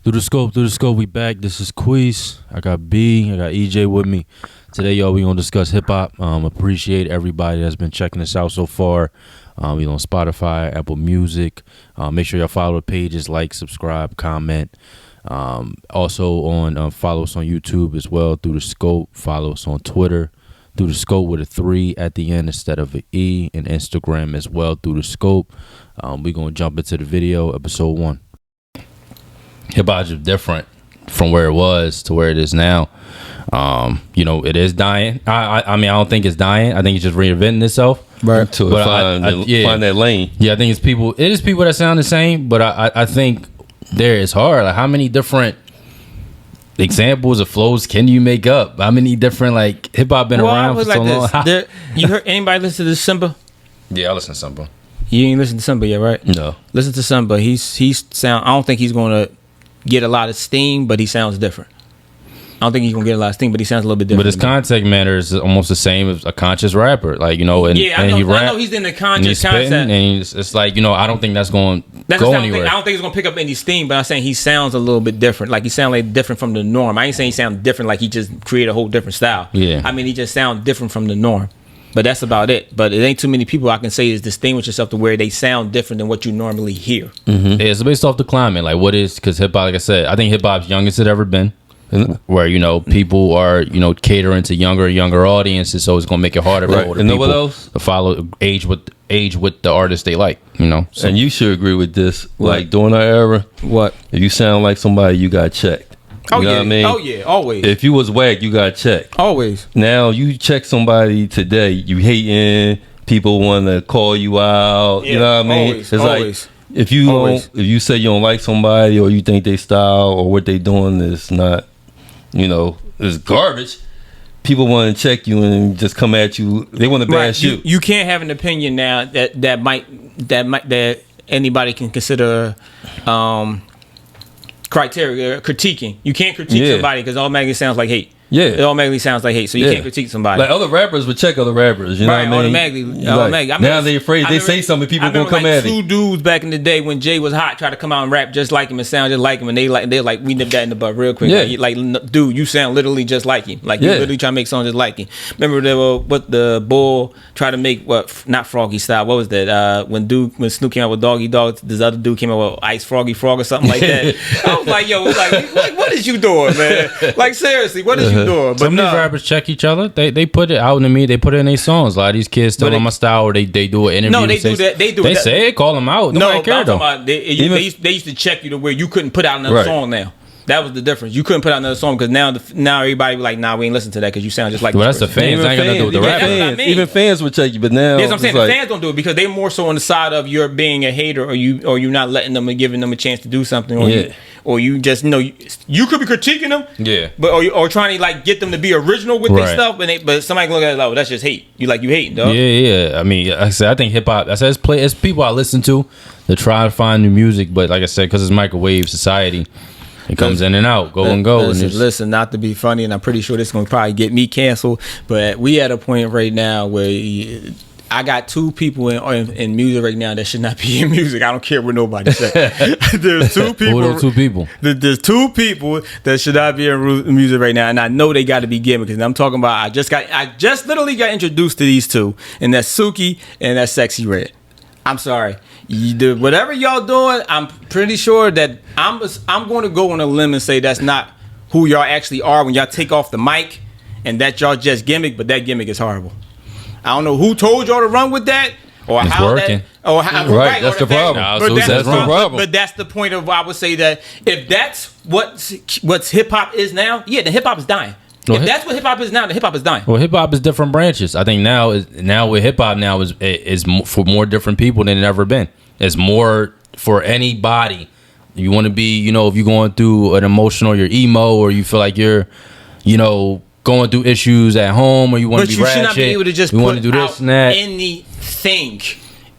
Through the scope, we back. This is Quise. I got B, I got EJ with me. Today, y'all, we gonna discuss hip hop. Appreciate everybody that's been checking us out so far. We on Spotify, Apple Music. Make sure y'all follow the pages, like, subscribe, comment. Also on follow us on YouTube as well, Through the Scope. Follow us on Twitter, Through the Scope with a 3 at the end instead of an E, and Instagram as well, Through the Scope. We gonna jump into the video, episode 1. Hip hop is different from where it was to where it is now. It is dying. I mean, I don't think it's dying. I think it's just reinventing itself. Right. To find that lane. Yeah, I think it's people. It is people that sound the same, but I think there is hard. Like, how many different examples of flows can you make up? How many different, like, hip hop been around for so long? You heard anybody listen to Simba? Yeah, I listen to Simba. You ain't listened to Simba yet, right? No. Listen to Simba. He's sound. I don't think he's gonna get a lot of steam, but he sounds different. I don't think he's gonna get a lot of steam, but he sounds a little bit different. But his context matter is almost the same as a conscious rapper, like, and I he rap. I know he's in the conscious concept, concept, and it's like, I don't think that's going to go anywhere. I don't think it's gonna pick up any steam, but I'm saying he sounds a little bit different. Like, he sounds like different from the norm. I ain't saying he sounds different like he just created a whole different style. Yeah, I mean, he just sounds different from the norm. But that's about it. But it ain't too many people I can say is distinguish yourself to where they sound different than what you normally hear. Mm-hmm. Yeah, it's based off the climate. Like, what is, because hip hop, like I said, I think hip hop's youngest it ever been. Where people are catering to younger audiences, so it's gonna make it harder for older people to follow age with the artists they like. So. And you should agree with this. Like, during our era, what if you sound like somebody, you got checked. You know what I mean? Oh yeah, always. If you was whack, you got checked. Always. Now you check somebody today, you hating. People want to call you out. Yeah, you know what I mean? Always, it's always. Like, if you say you don't like somebody, or you think they style or what they doing is not, is garbage, people want to check you and just come at you. They want to bash you. You can't have an opinion now that anybody can consider criteria critiquing. You can't critique somebody because automatically sounds like hate. Yeah, it automatically sounds like hate, so you can't critique somebody. Like, other rappers would check other rappers, you know what I mean? Automatically. Now they're afraid. They say something, people gonna come at it. Two dudes back in the day when Jay was hot tried to come out and rap just like him and sound just like him, and they're like, we nipped that in the butt real quick. Yeah. Like, dude, you sound literally just like him. Like, you literally try to make songs just like him. Remember the Bull tried to make not Froggy style? What was that? When Snoop came out with Doggy Dog, this other dude came out with Ice Froggy Frog or something like that. I was like, yo, what is you doing, man? Like, seriously, what is you doing? But no. Rappers check each other. They put it out in me. They put it in their songs. A lot of these kids tell them my style, or they do an interview. No, they do that. They say it. Call them out. No, care though. They used to check you to where you couldn't put out another song. Now that was the difference. You couldn't put out another song because now everybody be like, nah, we ain't listen to that because you sound just like. Well, that's the fans. I ain't got nothing to do with the rappers. Even fans would check you, but now that's what I'm saying. The fans don't do it because they're more so on the side of you're being a hater, or you not letting them and giving them a chance to do something, or you just you could be critiquing them, but or trying to get them to be original with their stuff, but somebody can look at it like, that's just hate. You hating, dog. Yeah. I mean, like I said, I think hip hop. I said it's people I listen to try to find new music, but like I said, because it's microwave society, it comes in and out, go and go. Listen, not to be funny, and I'm pretty sure this is gonna probably get me canceled, but we at a point right now where I got two people in music right now that should not be in music. I don't care what nobody says. There's two people. Who are two people? There's two people that should not be in music right now, and I know they got to be given because I'm talking about. I just literally got introduced to these two, and that's Suki and that's Sexy Red. I'm sorry. Whatever y'all doing, I'm pretty sure that I'm going to go on a limb and say that's not who y'all actually are when y'all take off the mic, and that y'all just gimmick, but that gimmick is horrible. I don't know who told y'all to run with that, or it's how working. that, or how right. That's the problem. That's the problem. But that's the point of I would say that if that's what's hip hop is now, then hip hop is dying. If that's what hip hop is now, then hip hop is dying. Well, hip hop is different branches. I think now with hip hop now is for more different people than it ever been. It's more for anybody. You want to be, if you're going through an emotional, you're emo, or you feel like you're, going through issues at home, or you want to be ratchet. But you should not be able to just put do this out and that. anything.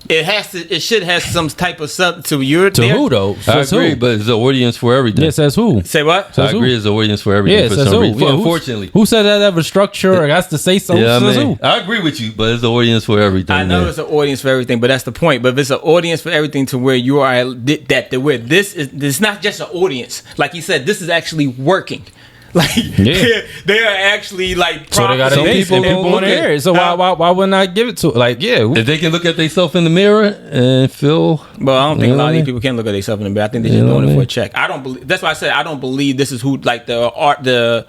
it should have some type of something to your. To who though? I Says agree, who? but it's an audience for everything. Yeah, says who? Say what? I Says who? agree, it's an audience for everything. Yeah, for says some who? reason. Yeah, Unfortunately, who said that have a structure or has to say something? yeah, I Says mean, who? I agree with you, but it's an audience for everything. I know man. it's an audience for everything, but that's the point. But if it's an audience for everything to where you are where this is, it's not just an audience. Like you said, this is actually working. Like they are actually like. So they got to Some pay people people don't want to look at- hear it. So why wouldn't I give it to? Like, yeah, If they can look at themselves in the mirror and feel, But I don't think You a know lot of what I these mean? people can look at themselves in the mirror. I think they're just You know doing what it I for a mean? check. I don't believe. That's why I said I don't believe this is who like the art, the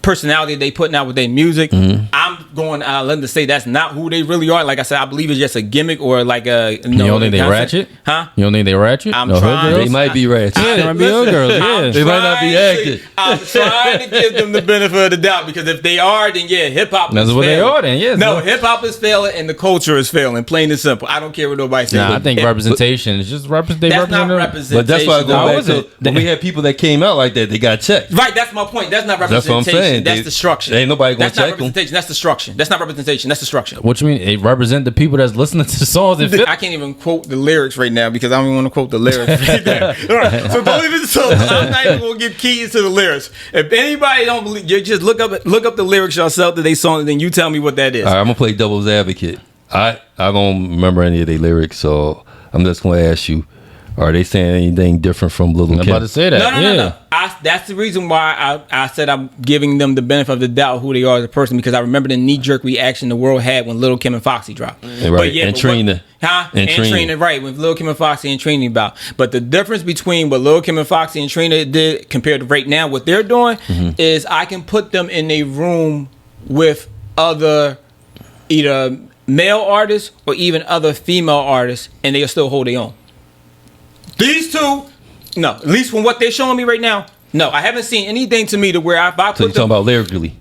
personality they putting out with their music. Mm-hmm. I'm going. Let them to say that's not who they really are. Like I said, I believe it's just a gimmick or like a. you don't think they concept. ratchet? Huh? You don't think they ratchet? I'm No, hood trying. girls? they might be ratchet. Yeah, they might be hood girls. Yeah. They might not be acting. I'm trying to give them the benefit of the doubt because if they are, then yeah, hip hop. That's is what they failing. are then, yeah. No, So- hip hop is failing and the culture is failing. Plain and simple. I don't care what nobody says. Nah, I think It- representation is just represent. They That's not represent. representation. But that's why I go How back is to it? when we had people that came out like that, they got checked. Right, that's my point. That's not That's what I'm representation. saying. That's They- destruction. ain't nobody gonna That's not check 'em. representation. That's destruction. That's not representation. That's destruction. What you mean? They represent the people that's listening to the songs. And I can't even quote the lyrics right now because I don't even want to quote the lyrics right now. All right, so don't even. So I'm not even gonna give keys to the lyrics. If anybody don't believe, you just look up the lyrics yourself to they song, and then you tell me what that is. All right, I'm gonna play devil's advocate. I don't remember any of their lyrics, so I'm just gonna ask you: are they saying anything different from Little I'm Kim? about to say that. No. That's the reason why I said I'm giving them the benefit of the doubt who they are as a person because I remember the knee-jerk reaction the world had when Lil' Kim and Foxy dropped. Right, and Trina. And Trina, right, with Lil' Kim and Foxy and Trina about. But the difference between what Lil' Kim and Foxy and Trina did compared to right now, what they're doing is I can put them in a room with other either male artists or even other female artists and they'll still hold their own. These two, no, at least from what they're showing me right now, no, I haven't seen anything to me to where if I So you're put talking them, about lyrically?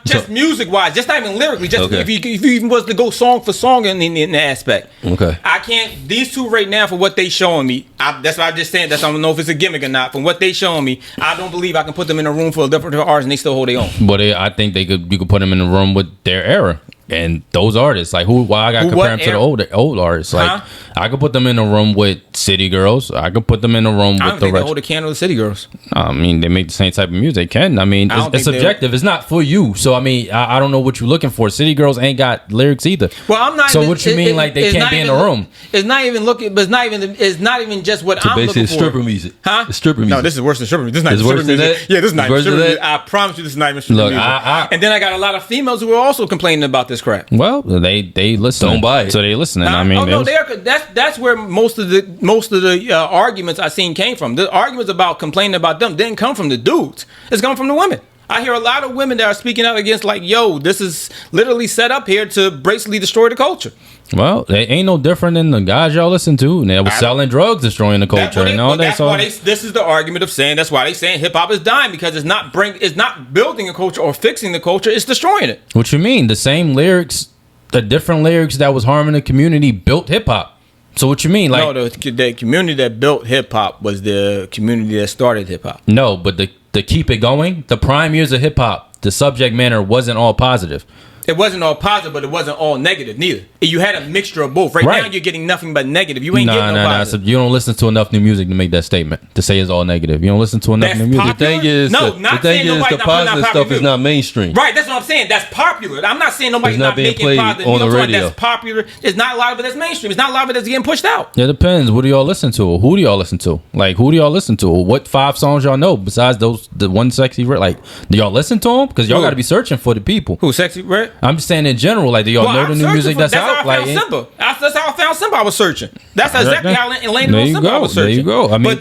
just So- music wise, just not even lyrically, just Okay. if you even was to go song for song in the aspect. Okay. I can't. These two right now, for what they showing me, that's what I'm just saying. That's I don't know if it's a gimmick or not. From what they showing me, I don't believe I can put them in a room full of different artists and they still hold their own. But I think you could put them in the room with their era. And those artists, like why I got to compare them to the old artists. Like I could put them in a room with City Girls. I could put them in a room I with don't the think they rest. hold a candle to City Girls. I mean, they make the same type of music. They can. I mean, I don't it's think they- subjective. It's not for you. So I mean, I don't know what you're looking for. City Girls ain't got lyrics either. Well, I'm not. So even, what you mean, like they it's can't not be in even the room? It's not even looking. But it's not even. It's not even just what So I'm basically, looking it's for. stripper music. Huh? It's stripper music. No, this is worse than stripper music. This is not It's even worse stripper than music. that? Yeah, this is not It's even worse than stripper music. that? I promise you, this is not even stripper Look, music. And then I got a lot of females who are also complaining about this crap. Well, they listen. Don't buy it. So they listening. I mean, oh no, they- that's where most of the arguments I seen came from. The arguments about complaining about them didn't come from the dudes. It's come from the women. I hear a lot of women that are speaking out against like, yo, this is literally set up here to basically destroy the culture. well, they ain't no different than the guys y'all listen to. And they was selling drugs, destroying the culture, and all that. That's So why this is the argument of saying that's why they saying hip hop is dying because it's not building a culture or fixing the culture. It's destroying it. what you mean? The same lyrics, the different lyrics that was harming the community built hip hop. So what you mean? Like No, the community that built hip hop was the community that started hip hop. no, but the keep it going, the prime years of hip hop, the subject matter wasn't all positive. It wasn't all positive, but it wasn't all negative neither. You had a mixture of both. Right Right. now, you're getting nothing but negative. You ain't getting no So positive. you don't listen to enough new music to make that statement to say it's all negative. You don't listen to enough That's new music. The thing is, No, the not thing saying is, nobody's the not putting out positive popular stuff is music. not mainstream. Right, that's what I'm saying. That's popular. I'm not saying nobody's It's not not being making played positive. on You know the what I'm saying? radio. That's popular. It's not a lot of it that's mainstream. It's not a lot of it that's getting pushed out. It depends. What do y'all listen to? Who do y'all listen to? Like, who do y'all listen to? What 5 songs y'all know besides the one sexy? Like, do y'all listen to them? Because y'all Who? got to be searching for the people. Who, Sexy Red? I'm just saying in general. Like, do y'all know the new music that's out? How I Like, found Simba. That's how I found Simba. I was searching. That's exactly how I landed There on you Simba. I go. was There searching. you go. I mean-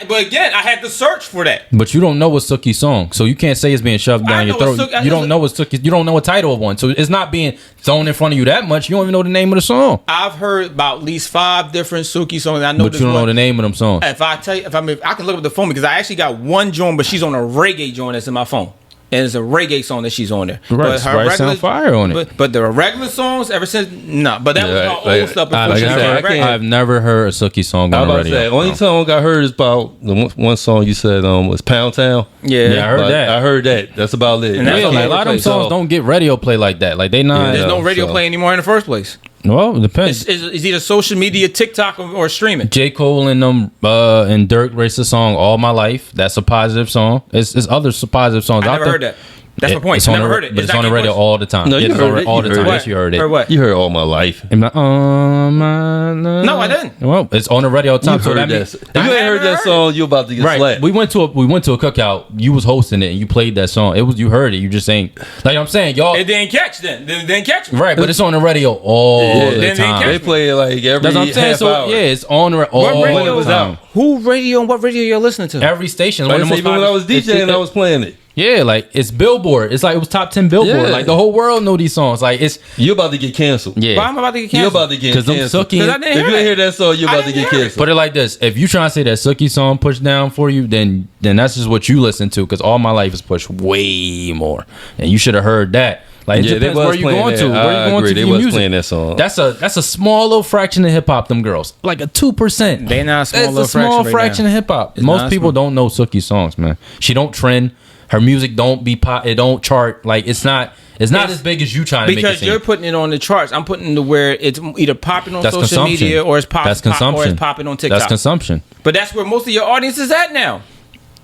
but again, I had to search for that. but you don't know what's Suki's song, so you can't say it's being shoved I down your know throat. what Suki- You don't know what's Suki. You don't know a title of one, so it's not being thrown in front of you that much. You don't even know the name of the song, I've heard about at least 5 different Suki songs. I know but this you don't know one. the name of them songs. If I tell you, I can look up the phone because I actually got one joint, but she's on a reggae joint that's in my phone. And it's a reggae song that she's on there. Right, But her Sprite sound fire on it. But the regular songs, ever since, no. But that Yeah, was her like- old stuff before I've, like she I was said, on I reggae. can't- I've never heard a Suki song I on was the about to radio. say, only song I heard is about the one song you said was Pound Town. Yeah. Yeah, I heard But that. I heard that. That's about it. And that's Yeah, all like, they a lot of them play. songs don't get radio play like that. Like they not. There's no Yeah, radio so- play anymore in the first place. Well, it depends. It's either social media, TikTok, or streaming. J. Cole and and Dirk raced the song "All My Life." That's a positive song. It's other positive songs I out never there. heard that. That's my point. I never heard it. But it's on the radio all the time. No, you heard it. all the time. What? Yes, you heard it. Heard what? You heard All My Life. I'm like, no, I didn't. Well, it's on the radio all the time. You So heard that that. means, If you ain't heard that song, you about to get right. slapped. We went to a cookout. You was hosting it and you played that song. You heard it. You just ain't like I'm saying, y'all. It didn't catch then. It didn't catch me. Right, but it's on the radio all the Then they time. They play it like every That's what I'm saying. half So hour. yeah, it's on the all What radio the was time. out? Who radio and what radio you're listening to? Every station. Like One of the most even when I was popular- DJing, I was playing it. Yeah, like it's Billboard. It's like it was top 10 Billboard. Yeah. Like the whole world know these songs. Like it's You about to get canceled. yeah. Why am I about to get You canceled? about to get 'Cause them canceled. sucky- 'Cause I didn't If hear you ain't that. hear that song, you I about to didn't get hear it. canceled. Put it like this: if you trying to say that Sookie song pushed down for you, then that's just what you listen to. Because All My Life is pushed way more, and you should have heard that. Like it Yeah, they depends was where you playing going that. to. Where I you going agree. to They for your was music. playing that song. That's a small little fraction of hip hop. Them girls, like a 2%. They not a small It's little a small fraction right fraction now. of hip hop. It's Most not people small. don't know Sookie's songs, man. She don't trend. Her music don't be pop. It don't chart. Like it's not Yes. as big as you trying to make it Because seem. you're putting it on the charts. I'm putting it to where it's either popping on That's social consumption. media or it's That's consumption. or it's popping on TikTok. That's consumption. But that's where most of your audience is at now.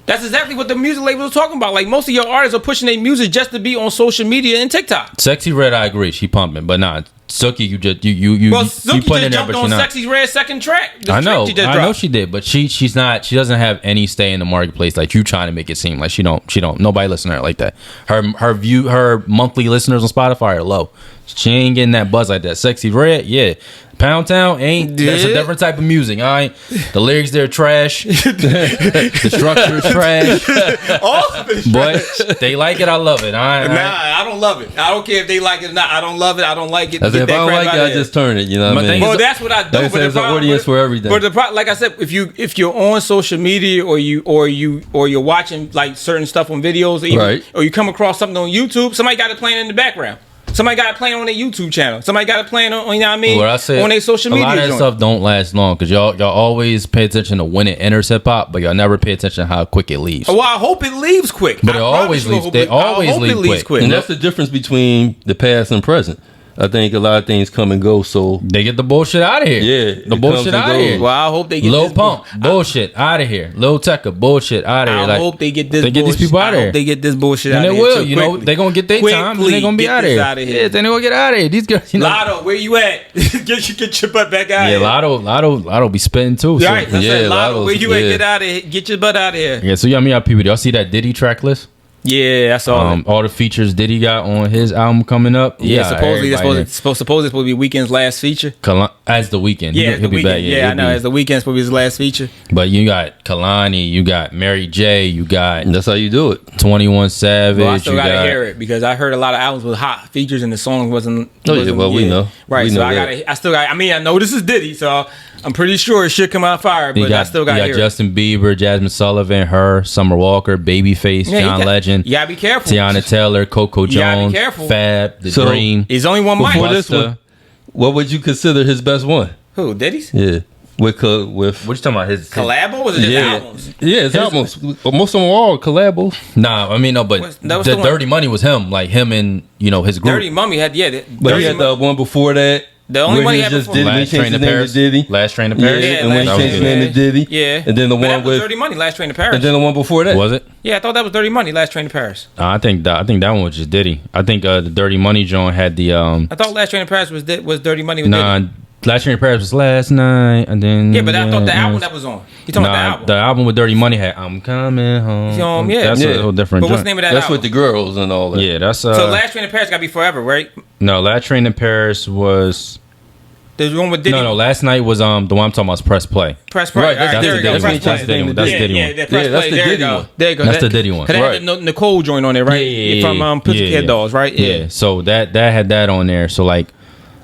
That's exactly what the music label was talking about. Like most of your artists are pushing their music just to be on social media and TikTok. Sexy Red, I agree. She pumping, but nah, Sookie, you just you Well, you Suki put in just there, but jumped she on not. Sexy Red second track. The I know, track she just I know dropped. she did, but she's not. She doesn't have any stay in the marketplace like you trying to make it seem like she don't. Nobody listen to her like that. Her monthly listeners on Spotify are low. She ain't getting that buzz like that. Sexy Red, yeah. Pound Town ain't. That's a Yeah. different type of music. All right, the lyrics they're trash. The structure is trash. All of it. But they like it. I love it. All right. Nah, I don't love it. I don't care if they like it or not. I don't love it. I don't like it. That's Get if I that don't crap like out it, of I here. just turn it. You know My what I thing mean? Well, that's what I do. Like I said, there's an audience for everything. But like I said, if you're on social media or you're watching like certain stuff on videos, or, Right. or you come across something on YouTube, somebody got it playing in the background. Somebody got it playing on their YouTube channel. Somebody got it playing on, you know what I mean? What I said, on their social a media. lot of that joint. stuff don't last long because y'all always pay attention to when it enters hip hop, but y'all never pay attention to how quick it leaves. Well, I hope it leaves quick. But I it promise always you I leaves- hope they it- I always hope leave it leaves quick. And that's the difference between the past and present. I think a lot of things come and go. So They get the bullshit out of here. Yeah, the it bullshit comes and out of goes. here. Well, I hope they get Lil this Pump, bullshit out of here. Lil Tecca, bullshit out of here. I Like, hope they get this. They get these bullshit- people out of I here. hope they get this bullshit And out they of here. will, too, you know, quickly. they're gonna get their time and they're gonna be Get out of this here. outta here. Yeah, then they're gonna get out of here. These girls, you know. Lotto, where you at? get your butt back out Yeah, here. Lotto be spitting too. So. Right, I Yeah, said, Lotto, where Lotto's- you at? yeah. Get out of here. Get your butt out of here. Yeah, so y'all people, y'all see that Diddy track list? Yeah, I saw it. All the features Diddy got on his album coming up. Yeah, supposedly it's everybody supposed to be Weeknd's last feature. as the Weeknd. Yeah, he'll be back. Yeah, I he'll know. be- As the Weeknd's supposed to be his last feature. But you got Kalani, you got Mary J, you got that's how you do it. 21 Savage. Well, I still you gotta got, hear it because I heard a lot of albums with hot features and the song wasn't. Oh, yeah, well, we know. Right, We so know I that. gotta. I still got. I mean, I know this is Diddy, so I'm pretty sure it should come out fire. You But I still gotta you hear got it. Justin Bieber, Jasmine Sullivan, her, Summer Walker, Babyface, Yeah, John Legend, You gotta be careful. Tiana Taylor, Coco You gotta be Jones, careful. Fab, The So- Dream. He's only one mic. Before this Busta. one, what would you consider his best one? Who? Diddy's? Yeah, with What you talking about? His Collabo or was it just yeah, albums? yeah, it's albums. Most of them are all collabos. Nah, I mean no, but That was the the one- Dirty Money was him, like him and his group. Dirty Mummy had But he had the one before that. The only where one he he had just before- did it. He Last changed Train his to name Paris. to Diddy. Last Train to Yeah, Paris. and when he Last changed his Train name to to Diddy. Yeah, And then the But that one was with, Dirty Money, Last Train to Paris. and then the one before that. Was it? Yeah, I thought that was Dirty Money, Last Train to Paris. I think that one was just Diddy. I think the Dirty Money joint had the I thought Last Train to Paris was Dirty Money with nah. Diddy. Last Train to Paris was last night, and then Yeah, but I thought the album that was on. You talking about the album? with Dirty Money had "I'm Coming Home." Yeah. That's Yeah. a whole different. But what's joint. the name of that That's album? with the girls and all that. Yeah, that's So Last Train to Paris got to be forever, right? no. Last Train to Paris was There's one with Diddy. no. Last night was the one I'm talking about was Press Play. Press Play. Right, All right, that's there the we go. Diddy Press one. Play. That's the Diddy one. That's the Diddy Yeah, one. that Press Yeah, that's Play. the There you Diddy go. one. There you go. That's That- the Diddy one. 'cause it had the Nicole joint on there, right? From Pussycat Dolls, right? Yeah. So that had that on there. So like,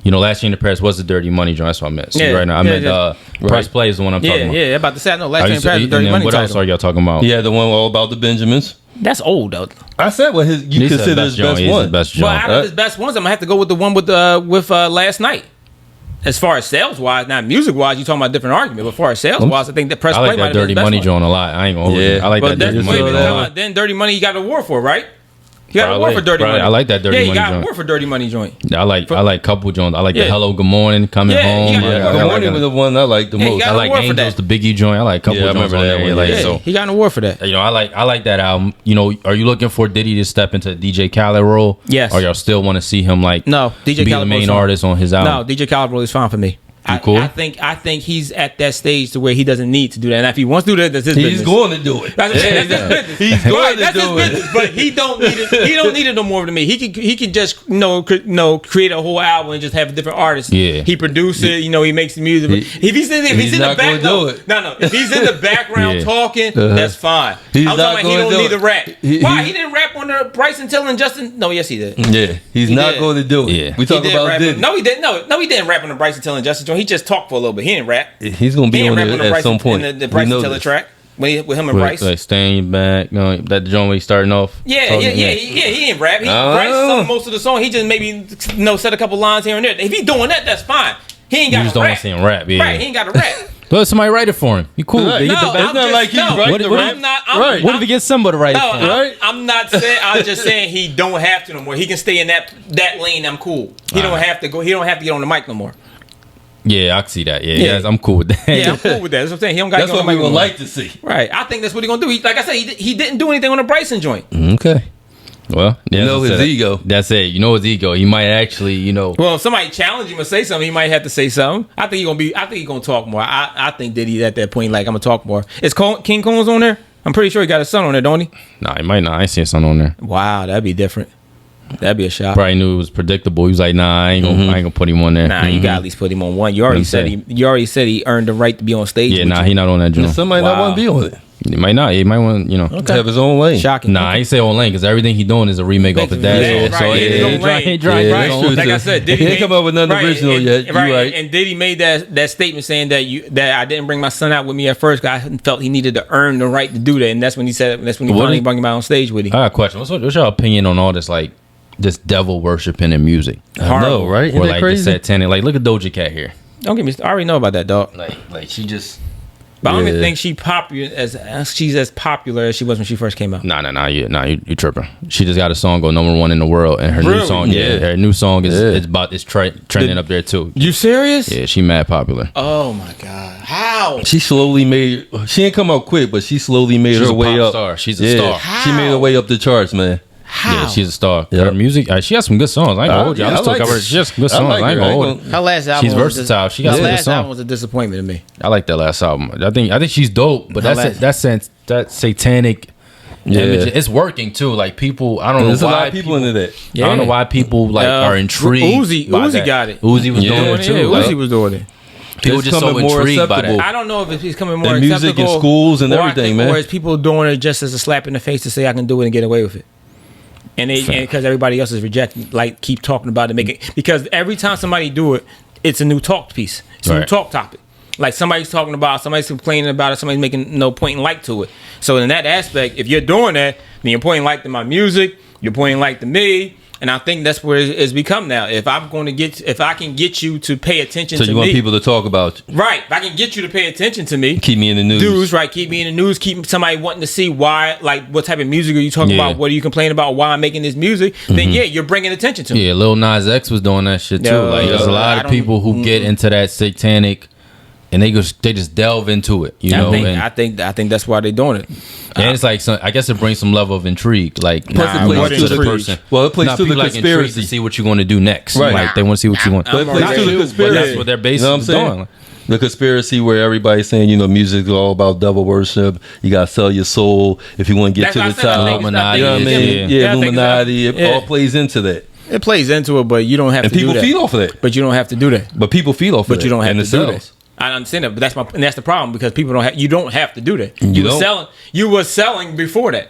Last Train to Paris was the Dirty Money joint. That's what I meant. So Yeah, right now I yeah, meant yeah. Press Play is the one I'm talking Yeah, about. yeah. About to say, I know Last Are Train you- to Paris is and Dirty then Money what else title. are y'all talking about? Yeah, the one all about the Benjamins. That's old though. I said what you He said consider his joint. best He's one. his best Well, joint. out of his best ones, I'm gonna have to go with the one with Last Night. As far as sales wise, not music wise, you talking about a different argument. But as far as sales wise, I think that Press I Play like might that have been Dirty his best Money one. joint a lot. I ain't gonna hold you. Yeah. I like But that then, Dirty Money wait a joint minute, a hold lot. on. Then Dirty Money you got an award for, right? He got an award for Dirty Money. I like that Dirty Money Yeah, he got an joint. award for Dirty Money joint. I like couple joints. I like the Yeah. Hello Good Morning Coming Yeah, he Home. got- I Good like Morning was the one I like the Yeah, he most. got I an like award for Angels, that. the Biggie joint. I like couple Yeah, I joints remember on that there. one, Like, yeah. so, He got an award for that. you know, I like that album. You know, are you looking for Diddy to step into the DJ Khaled role? Yes. Or y'all still want to see him like No, DJ be Khaled the main was fine. artist on his album? No, DJ Khaled really is fine for me. cool? I think he's at that stage to where he doesn't need to do that. And if he wants to do that, that's his He's business. going to do it. That's what I'm saying. That's his business. He's going to that's his do it. business. But he don't need it. He don't need it no more than me. He can just create a whole album and just have different artists. Yeah. He produce it. You know, he makes the music. If he's in the not gonna background, do it. no. If he's in the background Yeah. talking, that's fine. He's I'm not talking about he gonna don't do need it. to rap. He- Why? He didn't rap on the Bryson Tiller and Justin. No, yes he did. Yeah, he's not did. going to do it. Yeah. We He talk did about rap. Diddy. No, he didn't. No, he didn't rap on the Bryson Tiller and Justin joint. He just talked for a little bit. He didn't rap. He's going to He be didn't on rap on it the at some point. the We Bryson know Tiller this. track with him and Bryce. Like staying back, no, that joint where he starting off. Yeah. He didn't rap. Bryce sung most of the song. He just maybe said a couple lines here and there. If he's doing that, that's fine. He ain't You got just to don't rap. want to see him rap. Yeah. Right, he ain't got to rap. Let somebody write it for him. You cool? Right. They No, get the I'm It's not just- like he's no, writing the what- rap. I'm not. Right. What if he gets somebody to write it No, for him? Right. I'm not saying. I'm just saying he don't have to no more. He can stay in that lane. I'm cool. He don't have to go. He don't have to get on the mic no more. Yeah, I can see that. Yeah, Yeah. yes, I'm cool with that. Yeah, I'm cool with that. That's what I'm saying. He don't got to That's get on what the we mic would no more. like to see. Right. I think that's what he gonna do. Like I said, he didn't do anything on the Bryson joint. Okay. Well, You know his ego. That's it. You know his ego. He might actually, you know. Well, if somebody challenge him or say something, he might have to say something. I think he's gonna talk more. I think Diddy at that point, like, I'm gonna talk more. Is King Combs on there? I'm pretty sure he got his son on there, don't he? Nah, he might not. I ain't seen something on there. Wow, that'd be different. That'd be a shot. Probably knew it was predictable. He was like, nah, I ain't gonna put him on there. Nah, you gotta at least put him on one. You already said he earned the right to be on stage. Yeah, with nah, you. he not on that joint. Somebody not Wow. want to be on it. He might not. He might want, you know. Have his own lane. Shocking. Nah, I ain't say on lane because everything he doing is a remake off of that. Yeah, So right, yeah, his own he lane. he dry, Yeah, dry that's on- true. Like I said, Diddy He ain't come up with nothing original and, yet. You right. And Diddy made that statement saying that I didn't bring my son out with me at first. 'Cause I felt he needed to earn the right to do that, and that's when he said. That's when he What finally is- brought him out on stage with him. I got a question. What's your opinion on all this, like, this devil worshiping in music? I know, right? Isn't Or that like crazy? the satanic. Like, look at Doja Cat here. Don't get me. I already know about that, dog. Like she just. But I don't even Yeah. think she's as popular as she was when she first came out. Nah, you tripping. She just got a song go #1 in the world, and her new Really? song, Yeah. her new song is Yeah. trending up there too. You serious? Yeah, she mad popular. Oh my god! How? She slowly made. She didn't come out quick, but she slowly made She's her a way pop up. star. She's a star. She made her way up the charts, man. How? Yeah, she's a star. Yeah. Her music, she has some good songs. I ain't gonna hold you. yeah, I listen I to like her. her. She has some good I songs. like I ain't her. gonna I hold ain't you. Her last album. She's versatile. She got Her some good last album songs. was a disappointment to me. I like that last album. I think she's dope, but Her that satanic image, it's working too. Like people, I don't know There's a why lot of people into that. I don't know why people like are intrigued. Uzi by that. got it. Uzi was doing it Yeah, too. Uzi Like, was doing it. people It's just so coming more intrigued by acceptable. that. I don't know if he's coming more And music acceptable, in schools and or I everything, think- man. Or is people doing it just as a slap in the face to say I can do it and get away with it? And because everybody else is rejecting, like keep talking about it, make it because every time somebody do it, it's a new talk piece. It's a new Right. talk topic. Like somebody's talking about, somebody's complaining about it, somebody's making no point and like to it. So in that aspect, if you're doing that, then you're pointing like to my music, you're pointing like to me, and I think that's where it's become now. If I can get you to pay attention So to you want me, people to talk about you. right? If I can get you to pay attention to me, Keep me in the news. dudes, right? Keep me in the news. Keep somebody wanting to see why, like, what type of music are you talking Yeah. about? What are you complaining about? Why I'm making this music? Then yeah, you're bringing attention to me. Yeah, Lil Nas X was doing that shit too. Yo, Like there's a I lot of don't- people who get into that satanic, and they just delve into it. You know, and, I think that's why they're doing it. and it's like I guess it brings some level of intrigue. Like Plus it Nah, plays what to is the intrigue? person. Well, it plays to the people like intrigued conspiracy. to see what you're going to do next. Right. Like they want to see what you want. But it plays Not to the you, But conspiracy. that's what their base You know what I'm is saying? doing. The conspiracy where everybody's saying, music is all about devil worship. You got to sell your soul if you want to get That's to the what I said. I top. think it's not You know what I Illuminati, mean? yeah. Yeah, I think it's Illuminati. It yeah. all plays into that. It plays into it, but you don't have And to do people that. feed off of that. But you don't have to do that. But people feed off of that. But you don't have and to it do sells. that. I understand that, but that's the problem because people don't have. You don't have to do that. You were don't. selling. You were selling before that.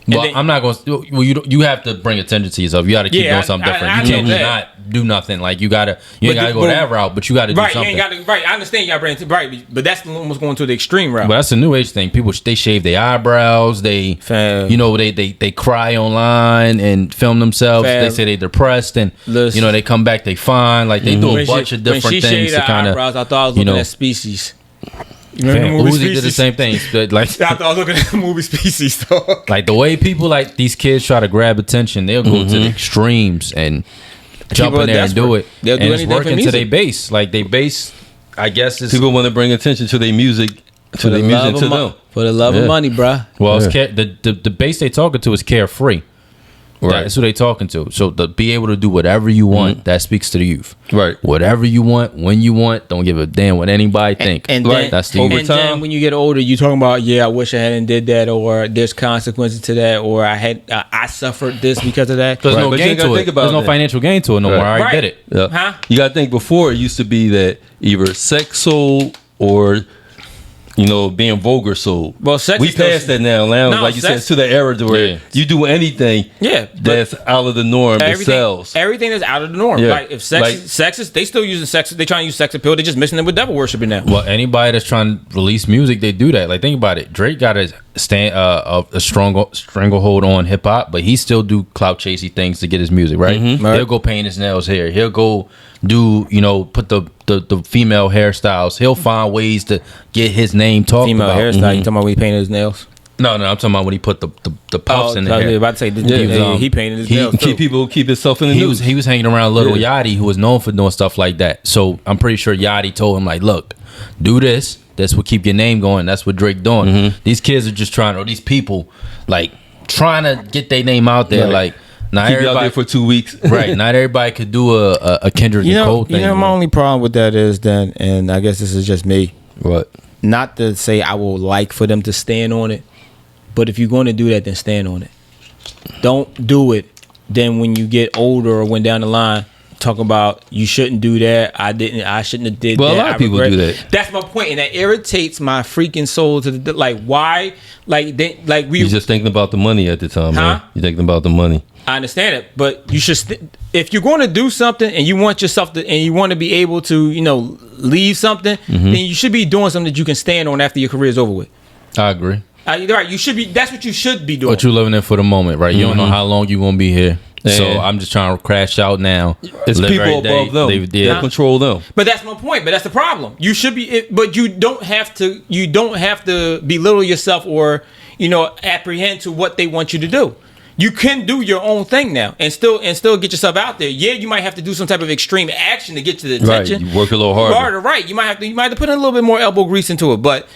And Well, then- I'm not going to. Well, you have to bring attention to yourself. You got to keep Yeah, doing something I different. know You can't just that. not do nothing. Like you ain't But got to go but- that route, but you got to do Right, you something. ain't got to. Right, I understand you got to bring it to right, but that's almost going to the extreme route. But that's a new age thing. People they shave their eyebrows. They Fam. they cry online and film themselves. Fam. They say they depressed and Listen. they come back they fine. Like they do a When bunch she- of different when she things shaved to her kind of eyebrows, I thought I was looking at Species. You remember Fam, the movie Uzi did the Species? same thing. Like, I was looking at the movie Species, though. like the way people like these kids try to grab attention, they'll go to the extremes and jump People in are there and do it. desperate. They'll do and it's anything for working to music. their base. Like they base, I guess it's People want to bring attention to their music, to their music to them. For the love Yeah. of money, bruh. well, Yeah. it's the base they talking to is carefree. Right. That's who they talking to. So to be able to do whatever you want, that speaks to the youth. Right. Whatever you want, when you want, don't give a damn what anybody think. And Right. then, That's the over youth. and then time. when you get older, you talking about, yeah, I wish I hadn't did that, or there's consequences to that, or I suffered this because of that. There's Right, no but you gain ain't gotta to it. think about There's no that. financial gain to it no more. I Right. already did it. Yeah. Huh? You got to think before it used to be that either sex sold or, you know, being vulgar sold. Well, sex we is still- passed that now. Now, No, like you sex- said, to the era to where Yeah. you do anything Yeah, but that's out of the norm, it sells. everything is out of the norm. Yeah. Like if sex, Like- sex is, they still using sex. They trying to use sex appeal. They're just mixing it with devil worshiping now. Well, anybody that's trying to release music, they do that. Like, think about it. Drake got a stranglehold on hip hop, but he still do clout chasey things to get his music right. Right. He'll go paint his nails here. He'll go do put the female hairstyles. He'll find ways to get his name talked Female about. hairstyle. You talking about when he painted his nails? No, I'm talking about when he put the puffs in the I was hair. about to say Yeah, he painted his he- nails too. Keep himself in the He news. was hanging around Little Yeah. Yachty, who was known for doing stuff like that. So I'm pretty sure Yachty told him, like, look, do this. That's what keep your name going. That's what Drake doing. These kids are just trying, or these people, like, trying to get their name out there. Right. Like, not Keep you out everybody there for 2 weeks. right. Not everybody could do a Kendrick You and know, Cole thing. my only problem with that is then, and I guess this is just me, What? not to say I will like for them to stand on it, but if you're going to do that, then stand on it. Don't do it. Then when you get older or when down the line, talk about you shouldn't do that. I shouldn't have did Well, that. a lot of I people regret do it. that. That's my point, and that irritates my freaking soul to the like. Why? Like we. You're just thinking about the money at the time, man. Huh? You're thinking about the money. I understand it, but you should. If you're going to do something and you want yourself to, and you want to be able to, leave something, then you should be doing something that you can stand on after your career is over with. I agree. Right? You should be. That's what you should be doing. But you living in for the moment, right? You don't know how long you gonna be here. So Yeah. I'm just trying to crash out now. It's live every people day, above them live- that control them. But that's my point. But that's the problem. You should be. But you don't have to. You don't have to belittle yourself or apprehend to what they want you to do. You can do your own thing now and still get yourself out there. Yeah, you might have to do some type of extreme action to get to the attention. Right, you work a little harder. Right. You might have to put in a little bit more elbow grease into it. But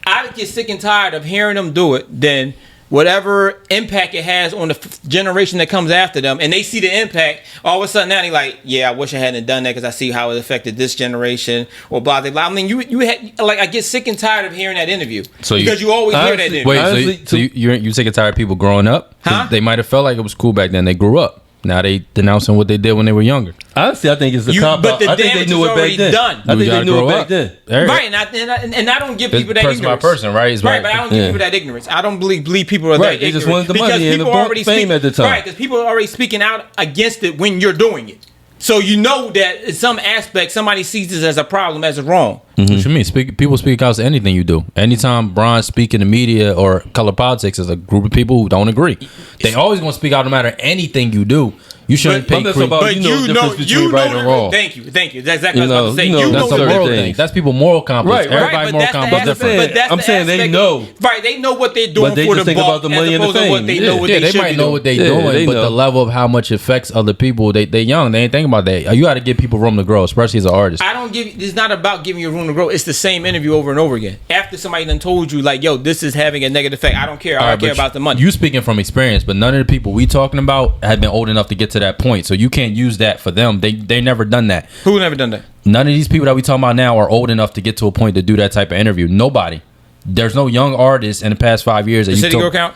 I get sick and tired of hearing them do it. Then whatever impact it has on the generation that comes after them, and they see the impact, all of a sudden now they're like, yeah, I wish I hadn't done that because I see how it affected this generation, or blah blah blah. I mean, you had like, I get sick and tired of hearing that interview because you always hear that honestly- interview. Wait, Honestly, so you sick and tired of people growing up? 'Cause Huh? They might have felt like it was cool back then. They grew up. Now they denouncing what they did when they were younger. Honestly, I think it's the cop but out. the I think they damage knew is it back already then. done. I We think they gotta knew grow it back up. then. Right. Right, and I don't give It's people that person by ignorance. person, right? It's Right, right. but I don't give Yeah. people that ignorance. I don't believe people are Right, that they just ignorant. wanted the money and the people are already fame at the time. Right, because people are already speaking out against it when you're doing it. So you know that in some aspect somebody sees this as a problem, as a wrong. What you mean? People speak out to anything you do. Anytime Brian speak in the media or color politics as a group of people who don't agree, they always gonna speak out no matter anything you do. You shouldn't But pay that's credit. about- But you know the difference between right and wrong. Thank you. That's exactly what I was about to say. You know That's a certain moral things. thing. That's people moral compass. Right, right. Everybody but moral that's the compass aspect- different. but that's I'm the saying they aspect- know. Right, they know what they're doing But they for just the think about buck, the money as and the opposed to what fame. they Yeah. know what Yeah, they they should might be know doing. what they Yeah, doing, they but know. the level of how much it affects other people, they young. They ain't thinking about that. You got to give people room to grow, especially as an artist. I don't give. It's not about giving you room to grow. It's the same interview over and over again. After somebody done told you, like, "Yo, this is having a negative effect." I don't care. All I right, don't care but about the money. You speaking from experience, but none of the people we talking about have been old enough to get to that point. So you can't use that for them. They never done that. Who never done that? None of these people that we talking about now are old enough to get to a point to do that type of interview. Nobody. There's no young artists in the past 5 years that The you City told- Girl count.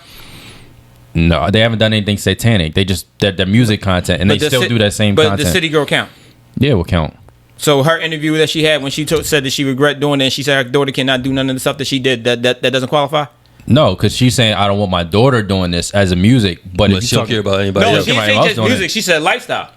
No, they haven't done anything satanic. They just their music content, and they But still Ci- do that same but content. the City Girl count. Yeah, will count. So her interview that she had when she said that she regret doing it, and she said her daughter cannot do none of the stuff that she did. That doesn't qualify. No, because she's saying I don't want my daughter doing this as a music, but But if you she don't talk care about anybody No, else. she didn't Somebody say else just doing music. it. She said lifestyle.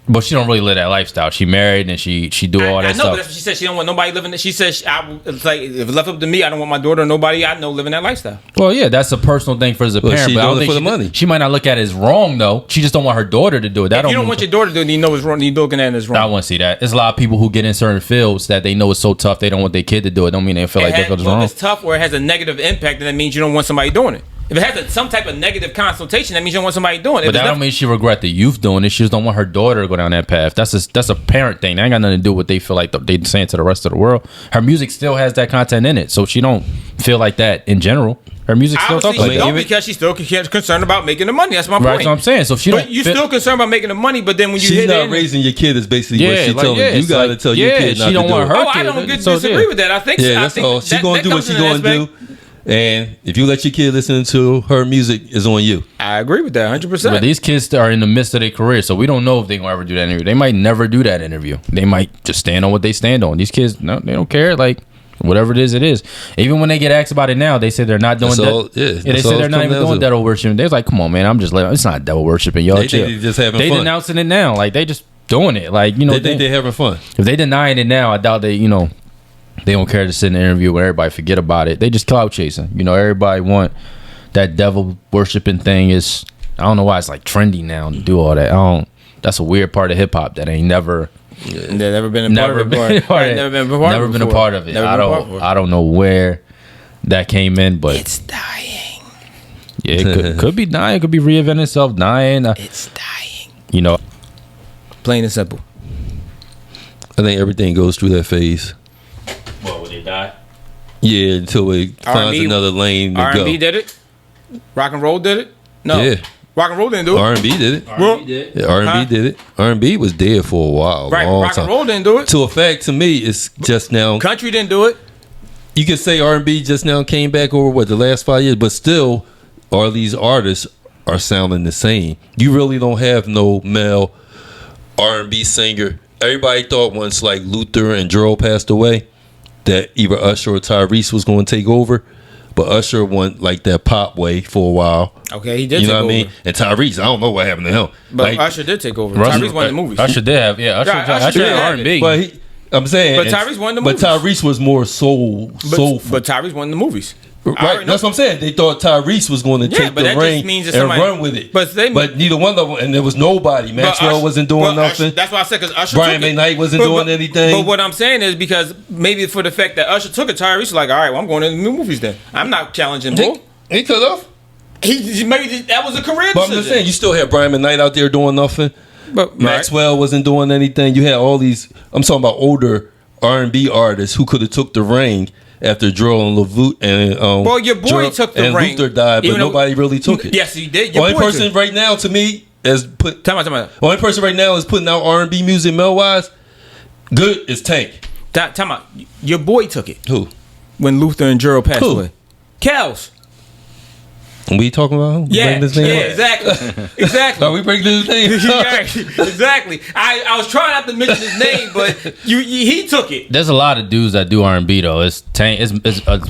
But she don't really live that lifestyle. She married and she do all that I know, stuff. but that's what she said. She don't want nobody living. She said, it's like if it left up to me, I don't want my daughter or nobody I know living that lifestyle. Well, yeah, that's a personal thing for as a parent. She But I don't doing it think for the money. she might not look at it as wrong though. She just don't want her daughter to do it. That If you don't want your daughter to do it, you know it's wrong. You're looking at it as wrong. I want to see that. There's a lot of people who get in certain fields that they know it's so tough they don't want their kid to do it. Don't mean they feel like that's If wrong. it's tough or it has a negative impact, then that means you don't want somebody doing it. If it has some type of negative connotation, that means you don't want somebody doing it. But that don't mean she regret the youth doing it. She just don't want her daughter to go down that path. That's a parent thing. That ain't got nothing to do with what they feel like they saying to the rest of the world. Her music still has that content in it, so she don't feel like that in general. Her music still talks like that. Because she's still concerned about making the money. That's my point. Right, that's what I'm saying. So if she But you're still concerned about making the money, but then when you She's hit not in, raising your kid is basically what she's telling you. You it's gotta like, tell your kid not she don't to do want it. her I kid. don't So, disagree with that. I think Yeah, I that's think all. She's gonna that do what comes she's in an gonna do. aspect. And if you let your kid listen to her music, it's on you. I agree with that 100%. But these kids are in the midst of their career, so we don't know if they're gonna ever do that interview. They might never do that interview. They might just stand on what they stand on. These kids, no, they don't care. Like whatever it is, it is. Even when they get asked about it now, they say they're not doing that. They say they're not even doing devil worshiping. They're like, come on, man, I'm just like, it's not devil worshiping, y'all. They think they're just having they fun. denouncing it now, like they just doing it, like They think they're having fun. If they denying it now, I doubt they, they don't care to sit in an interview where everybody forget about it. They just clout chasing. Everybody want that devil worshiping thing is. I don't know why it's like trendy now to do all that. That's a weird part of hip hop that ain't never. Never been a part of it. Never been a part of it. I don't know where that came in, but it's dying. Yeah, it could be dying. It could be reinventing itself, dying. It's dying. Plain and simple. I think everything goes through that phase. What, would they die? Yeah, until it finds another lane to go. R&B did it. Rock and roll did it. No. Yeah. Rock and roll didn't do it. R&B did it. R&B did. Yeah, R&B did it. R&B was dead for a while. Right. Long Rock time. and roll didn't do it. To a fact, to me, it's just now. Country didn't do it. You could say R&B just now came back over the last 5 years, but still, all these artists are sounding the same. You really don't have no male R&B singer. Everybody thought once like Luther and Dro passed away that either Usher or Tyrese was going to take over, but Usher went like that pop way for a while. Okay, he did. You take know what over. I mean? And Tyrese, I don't know what happened to him. But Usher did take over. Tyrese won the movies. Usher did have, Usher did had R&B. But I'm saying, But Tyrese won the movies. But Tyrese was more soulful. But Tyrese won the movies. Right, that's what I'm saying. They thought Tyrese was going to take but the that ring just means that and somebody- run with it. but neither one of them, and there was nobody. Maxwell wasn't doing nothing. That's why I said because Usher. Brian took it. McKnight wasn't doing anything. But what I'm saying is because maybe for the fact that Usher took it, Tyrese was like, all right, well, I'm going to the new movies then. I'm not challenging Bull. He could have. He maybe that was a career But I'm decision. just saying, you still had Brian McKnight out there doing nothing. But Maxwell wasn't doing anything. You had all these. I'm talking about older R&B artists who could have took the ring after Dro and LaVoot and well, your boy took the and ring. Luther died, but nobody really took it. Yes, he did. Your Only boy person took. right now to me is put. Time out. Only person right now is putting out R&B music male wise. Good is Tank. Time out. Your boy took it Who? when Luther and Jero passed Who? away. Kels. We talking about him? Yeah, Bring this name up? exactly. Are we breaking his name? Exactly. I was trying not to mention his name, but he took it. There's a lot of dudes that do R&B though. It's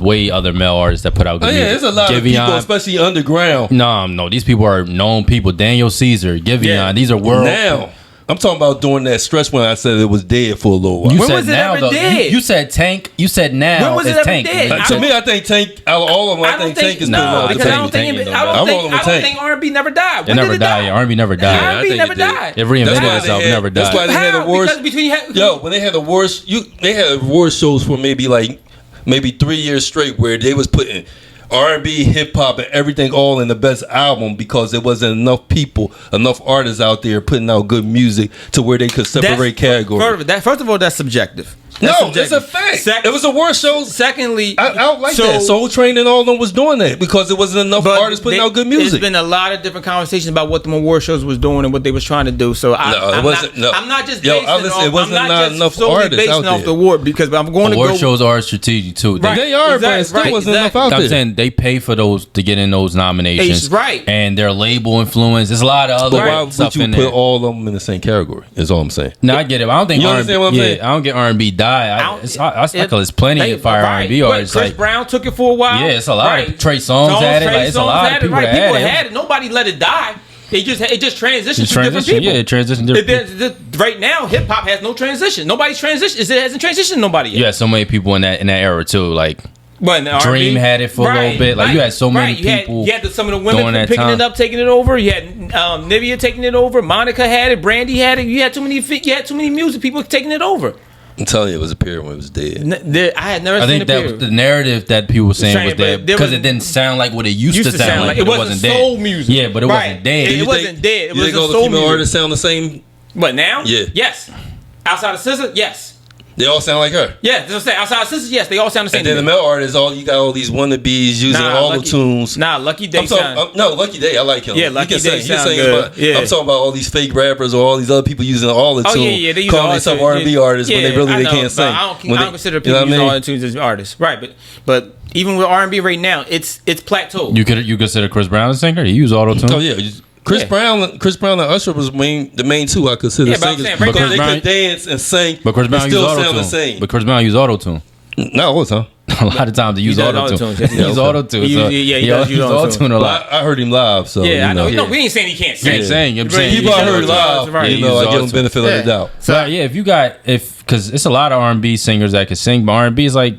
way other male artists that put out good Oh yeah, music. there's a lot of people, especially underground. No, these people are known people. Daniel Caesar, Giveon, Yeah. these are world. Now, I'm talking about during that stretch when I said it was dead for a little while. You When said was it now ever though. dead? You said Tank. You said now. When was it it's ever Tank. dead? To me, I think Tank, out of all of them, I think Tank is still no, alive. because I don't Tank think ain't I no don't better. think R&B never died. It When never did it died. die? R&B never died. I R&B think never it did. died. It reinvented That's why itself. they It never had- that's died. why they had How? the worst. Because When they had the worst, they had worst shows for maybe 3 years straight where they was putting R&B, hip hop, and everything all in the best album because there wasn't enough people, enough artists out there putting out good music to where they could separate categories. First of all, that's subjective. No, That's it's a fact. It was the worst show. Secondly, I don't like that. Soul Train and all of them was doing that because there wasn't enough artists putting out good music. There's been a lot of different conversations about what the award shows was doing and what they was trying to do. So I'm not just basing it wasn't not enough artists out off there. the award because I'm going to Award go. shows are strategic too. Right. They are, but it still Right, wasn't enough out I'm there. saying they pay for those to get in those nominations, Right. And their label influence. There's a lot of other But why stuff would you in put there. all of them in the same category? Is all I'm saying. No, I get it. I don't think You R&B. understand what I'm saying? I don't get R&B die. I feel there's plenty of fire R&B But artists. Chris Like, Brown took it for a while. yeah, it's a lot. Of Trey Songz had it. Like, it's a lot of people that People had it. had it. Nobody let it die. It just transitioned It's to different transition. people. Yeah, it transitioned different. The right now, hip hop has no transition. Nobody's transition. It hasn't transitioned nobody yet. You had so many people in that era too. Like But in the Dream R&B, had it for a little bit. Like you had so many people. You had some of the during women that picking time. it up, taking it over. You had Nivea taking it over. Monica had it. Brandy had it. You had too many music people taking it over. I'm telling you, it was a period when it was dead. I had never I seen think the that period. was the narrative that people were saying was But dead there because was- it didn't sound like what it used to sound like. It but wasn't dead. soul music. Yeah, but it Right. wasn't dead. It wasn't dead. It You was think all the soul female music. artists sound the same? But now, Yeah. yes. Outside of SZA, yes. They all sound like her. Yeah, that's what I'm saying. Outside of SZA, yes, they all sound the same. And then the male artists, you got all these wannabes using all the tunes. Nah, Lucky Day sound. No, Lucky Day, I like him. Yeah, He Lucky can Day sing. He sound sings, good. but Yeah. I'm talking about all these fake rappers or all these other people using all the tunes. Yeah, they use calling all themselves the- R&B artists when yeah, they I know, can't but sing. I don't consider you people know what I using mean? all the tunes as artists, right? But even with R&B right now, it's plateaued. You consider Chris Brown a singer? He used auto tune. Oh yeah. Chris Brown and Usher was the main two I consider Yeah, but I'm singers. saying right Because now- they Brown- could dance and sing, But Chris Brown and used still auto sound the tune. same. But Chris Brown used auto tune. Not all the time. A lot of times they use He does auto tune. auto-tune, yes, he He does. uses auto tune. He does use auto-tune. a But lot. I heard him live, so Yeah, I know. you No, we ain't saying he can't sing. Can't sing. I'm Right, saying People I does heard auto-tune, live, right. you know, He I give them uses benefit of Yeah. the doubt. So yeah, because it's a lot of R&B singers that can sing, but R&B is like,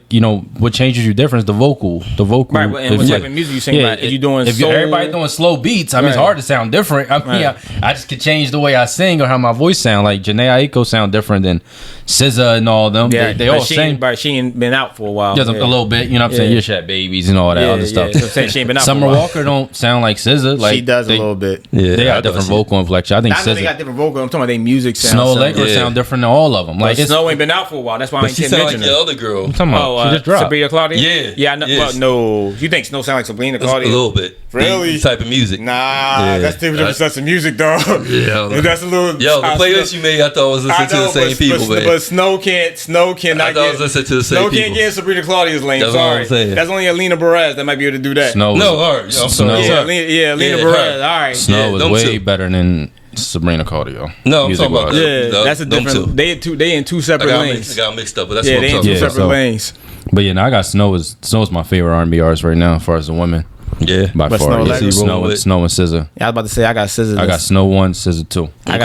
what changes you different is the vocal. Right, but and what type of music you sing about? If you doing soul, everybody doing slow beats, I mean, it's Right. hard to sound different. I mean, Right. I just could change the way I sing or how my voice sound. Like Janae Aiko sound different than SZA and all them. yeah, They all she sing ain't been out for a while. just a little bit. You know what I'm saying? Yeah. You Shat Babies and all that other stuff. So I'm saying she ain't been out Summer for a while. Walker don't sound like SZA. Like She does a they, little bit. Yeah, They I got thought different she- vocal inflection. I think I know they got SZA, different vocal. I'm talking about their music sound. Snow Allegra Yeah. sound different than all of them. Like But it's Snow ain't been out for a while. That's why I But ain't she can't sound like mention the her. other girl. I'm talking about. She just dropped. Sabrina Claudia? Yeah. Yeah, I know. Yes. Well, no. You think Snow sound like Sabrina A Claudia? little bit. Really? The type of music. Nah, Yeah. that's different sets of music, dog. Yeah. That's a little. Yo, the playlist you made, I thought was listening to the same people, man. But Snow cannot I thought I was listening to the same Snow people. can't get in Sabrina Claudia's lane. That's what Sorry. I'm saying. That's only Alina Perez that might be able to do that. Snow. No, her. I'm sorry. Snow. Yeah, her. Alina Yeah, Perez. her. All right. Snow Yeah, was them way two. better than Sabrina Claudio. No, I'm talking about music-wise. Yeah, that's a them different. two. They in two I separate got lanes. mixed up, but that's Yeah, what they I'm in talking two Yeah, about. separate so- lanes. But yeah, now I got Snow's my favorite R&B artist right now, as far as the women Yeah. by But far. Snow Yeah. Allegra- Snow and SZA. Yeah, I was about to say I got scissors. I got Snow 1, SZA 2. I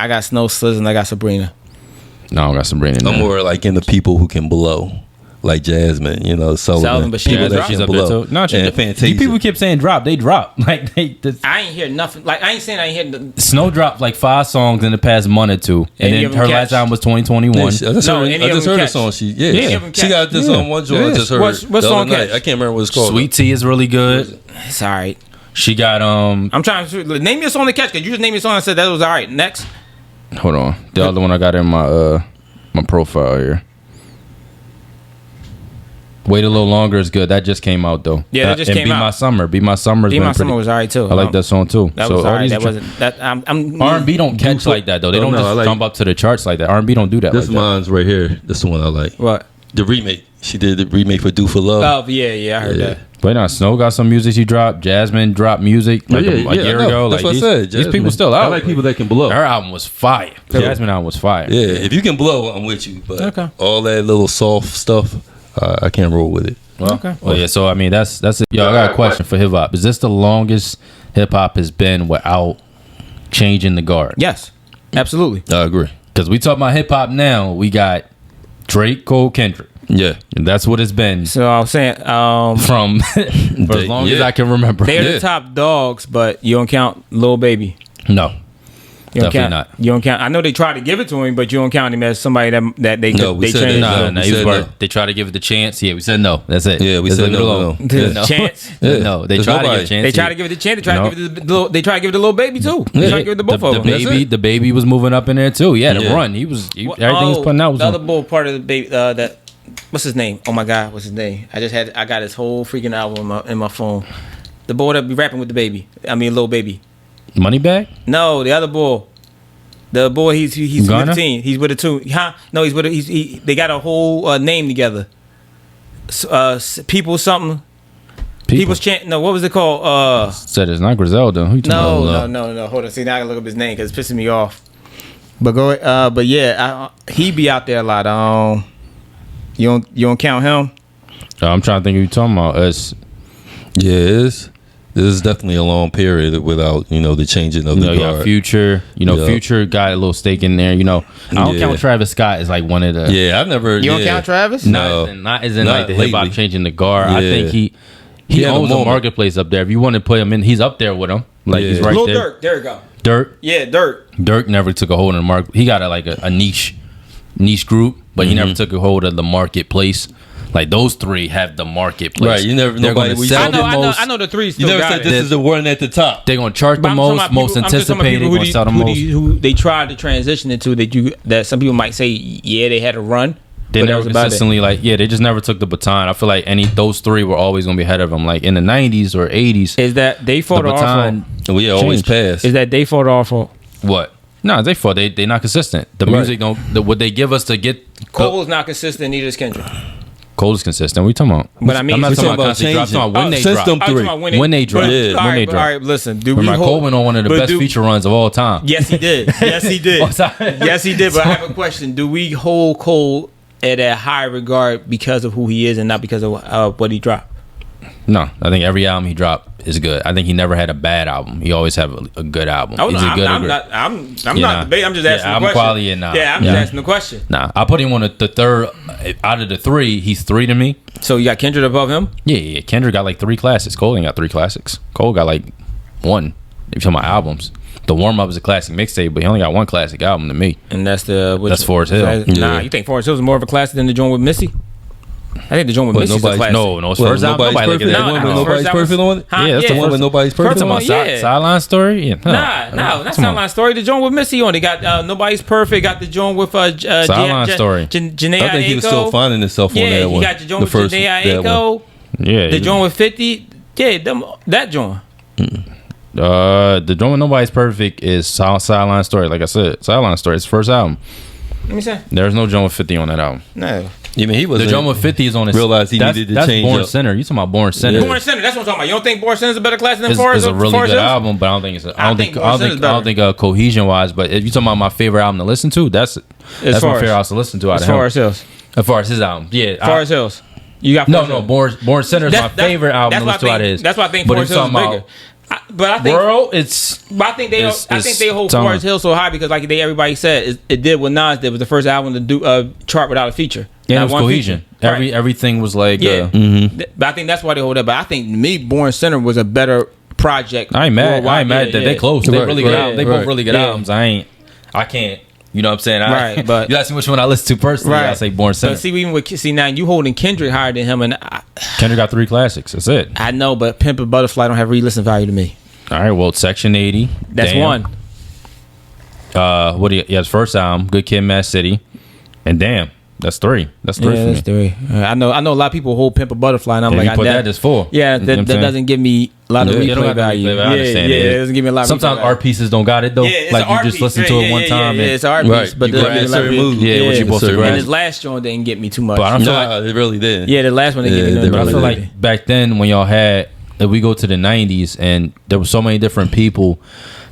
got Snow Scissors and I got Sabrina. No, I don't got Sabrina. in I'm there. more like into people who can blow, like Jasmine, Sullivan, but she people has that dropped. She's can up there blow. too. No, and Fantasia. people keep saying drop. They drop. Like I ain't hear nothing. Like I ain't saying I ain't hear. Snow dropped like 5 songs in the past month or two, and Any then of them her catch? last album was 2021. Yeah, I just No, heard, any I of just them heard a catch? song. She Any of them she catch? got this on one joint. I just heard What the song other night. catch? I can't remember what it's called. Sweet Tea is really good. It's all right. She got I'm trying to name your song to catch. Cause you just named your song and said that was all right. Next, hold on. The other one I got in my my profile here. Wait a little longer is good. That just came out though. Yeah, that just and came Be out. My Summer. Be My Summer. Be My Summer was all right too. I like that song too. That So was all all right. these That wasn't that. I'm R&B don't catch like that though. They Oh, don't no, just I like- jump up to the charts like that. R&B don't do that. This like that. mine's right here. This is the one I like. What? The remake. She did the remake for Do for Love. Oh yeah, I heard Yeah. that. But now Snow got some music she dropped. Jasmine dropped music like a year ago. That's Like what these, I said. these people still out. I like people that can blow. Her album was fire. Yeah. Jasmine album was fire. Yeah, if you can blow, I'm with you. But Okay. all that little soft stuff, I can't roll with it. Well, Okay. Well, yeah. So I mean, that's it. Yo, I got a question for hip hop. Is this the longest hip hop has been without changing the guard? Yes, absolutely. I agree. Because we talk about hip hop now. We got Drake, Cole, Kendrick. Yeah. And that's what it's been So I was saying, from for as long as Yeah. I can remember. they're Yeah. the top dogs, but you don't count Lil Baby. No. You don't Definitely count, not. You don't count. I know they tried to give it to him, but you don't count him as somebody that they No, we they said trained. that. No, No, he we was said right. no. They tried to give it the chance. Yeah, we said no. That's it. Yeah, we Let's said leave it no, alone. no. The chance. Yeah. No, they There's tried to give nobody. a chance. They tried to give it the chance. They tried to give it the little. They tried to give it to Lil Baby too. They tried to give it to both of them. That's Baby, it. the baby was moving up in there too. He had a Yeah. run. He everything he was putting out was the on. other bull part of the baby. That what's his name? Oh my God, what's his name? I got his whole freaking album in my phone. The boy that be rapping with the baby. I mean, Lil Baby. Money No, the other bull. The boy, he's with Ghana? the team. He's with the two. Huh? No, he's with. They got a whole name together. People something. People's chant. No, what was it called? Said it's not Griselda. Who you talking about? No. Hold on. See, now I gotta look up his name because it's pissing me off. But go. But yeah, he be out there a lot. You don't count him. I'm trying to think who you talking about. It's Yeah, it's This is definitely a long period without the changing of the You guard. got Future. Yeah. Future got a little stake in there. I don't Yeah. count Travis Scott as like one of the. Yeah, I've never. You don't count Travis? No. Not as in Not like the hip hop lately. changing the guard. I Yeah. think he had a owns a moment. marketplace up there. If you want to put him in, he's up there with him. Like Yeah. he's right Lil there. Durk. There you go. Dirk. Yeah, Durk. Dirk never took a hold of the market. He got a niche group, but he never took a hold of the marketplace. Like those three have the marketplace. Right, you never- They're nobody- gonna we- sell the most. I know the three You still never got said it. this is the one at the top. They're gonna charge the But I'm talking most, about most people- I'm just talking about anticipated. people Gonna sell the most. who they tried to transition into that some people might say, yeah, they had a run. They but that never was about it. consistently they just never took the baton. I feel like those three were always gonna be ahead of them. Like in the 90s or 80s, Is that they the fought off? baton. We always pass. Is that they fought off? What? No, they fought. They not consistent. The Right. music don't. What they give us to get Cole is not consistent. Neither is Kendrick. Cole is consistent. What you talking about? But I mean, I'm not we're talking talking about about constant drops. I'm talking about when they Since drop. them I'm talking three. about When they drop. But- Yeah. all When they right, drop. All right, listen. Do Remember, we Cole went on one of the but best do- feature runs of all time. Yes, he did. Yes, he did. Oh, sorry. Yes, he did. But I have a question. Do we hold Cole at a high regard because of who he is and not because of what he dropped? No, I think every album he dropped is good. I think he never had a bad album. He always have a good album. Oh, no, Is it good or I'm great? not. I'm Yeah, not nah. debating. I'm just Yeah, asking the album question. quality and nah. Yeah, I'm Yeah. just asking the question. Nah, I put him on the third out of the three. He's three to me. So you got Kendrick above him? Yeah. Kendrick got like 3 classics. Cole ain't got 3 classics. Cole got like 1. If you're talking about albums, the warm up is a classic mixtape, but he only got 1 classic album to me. And that's the That's Forest Hill. Nah, Yeah. you think Forest Hill is more of a classic than the joint with Missy? I think the joint with But Missy's a nobody's- classic. No, it's Well, first album. nobody's Nobody look perfect. at That that. one no, with first nobody's album- perfect on it. Huh? Yeah, that's Yeah. the The one with nobody's perfect First on one, it. yeah. Sideline story. Yeah. Nah, that's not my story. The joint with Missy on it got Nobody's Perfect. Got the joint with Sideline Story. Janae I think he was still finding himself on Yeah, that he one. got the joint with first- Janae that one. Aiko. Yeah. The joint with 50. Yeah, that joint. The joint with Nobody's Perfect is Sideline Story. Like I said, Sideline Story. It's the first album. Let me say. There's no joint with 50 on that album. No. I mean, he was The joint with 50 is on his. realized he needed to that's change Born up. Center. You talking about Born Center? Yeah. Born Center. That's what I'm talking about. You don't think Born Center is a better class than It's Forest a really Forest good Hills? album, but I don't think it's. I think Born Center's better. Cohesion wise, but if you talking about my favorite album to listen to, that's my Forest. favorite album to listen to. Out It's of him. Forest Hills. As far as his album, yeah. Forest Hills. You got No, Forest no. Hills. Born Center is my That's- favorite album that's to why listen to out of his. That's why I think But Forest if Hills is you're talking bigger. about But I think World, it's. But I think they hold Tom. Forest Hill so high because like everybody said it did what Nas did. It was the first album to do chart without a feature. Yeah, Not it was one cohesion. feature. Right. Everything was like. Yeah. But I think that's why they hold up. But I think me, Born Center was a better project. I ain't mad. worldwide. I ain't mad Yeah, that yeah. they close. They Right, really good right, albums. They right. both really good Yeah. albums. I can't. You know what I'm saying? Right, but- you ask me which one I listen to personally. I say Born Center. But see, even with now you holding Kendrick higher than him, and Kendrick got 3 classics. That's it. I know, but Pimp a Butterfly don't have re-listen value to me. All right. Well, Section 80. That's Damn. one. What do you? Yeah, his first album, Good Kid, Mad City, and Damn. That's 3. That's 3 Yeah, for that's me. 3. I know a lot of people hold Pimp a Butterfly, and I'm Yeah, like, you put that as 4. Yeah, You know that what I'm saying? doesn't give me a lot of Yeah, They don't replay have the value. replay value. I understand yeah, it. it doesn't give me a lot. of Sometimes replay art value. pieces don't got it though. Yeah, it's like an you art just piece. listen to it one time. Yeah, and it's an art Right. piece, but You the, grab and certain the- moves. Yeah, what you supposed to grab. And his last joint didn't get me too much. But I feel Nah, it really did. Yeah, the last one didn't Yeah, get me they too But I much. feel like back then when y'all had, if we go to the 90s and there were so many different people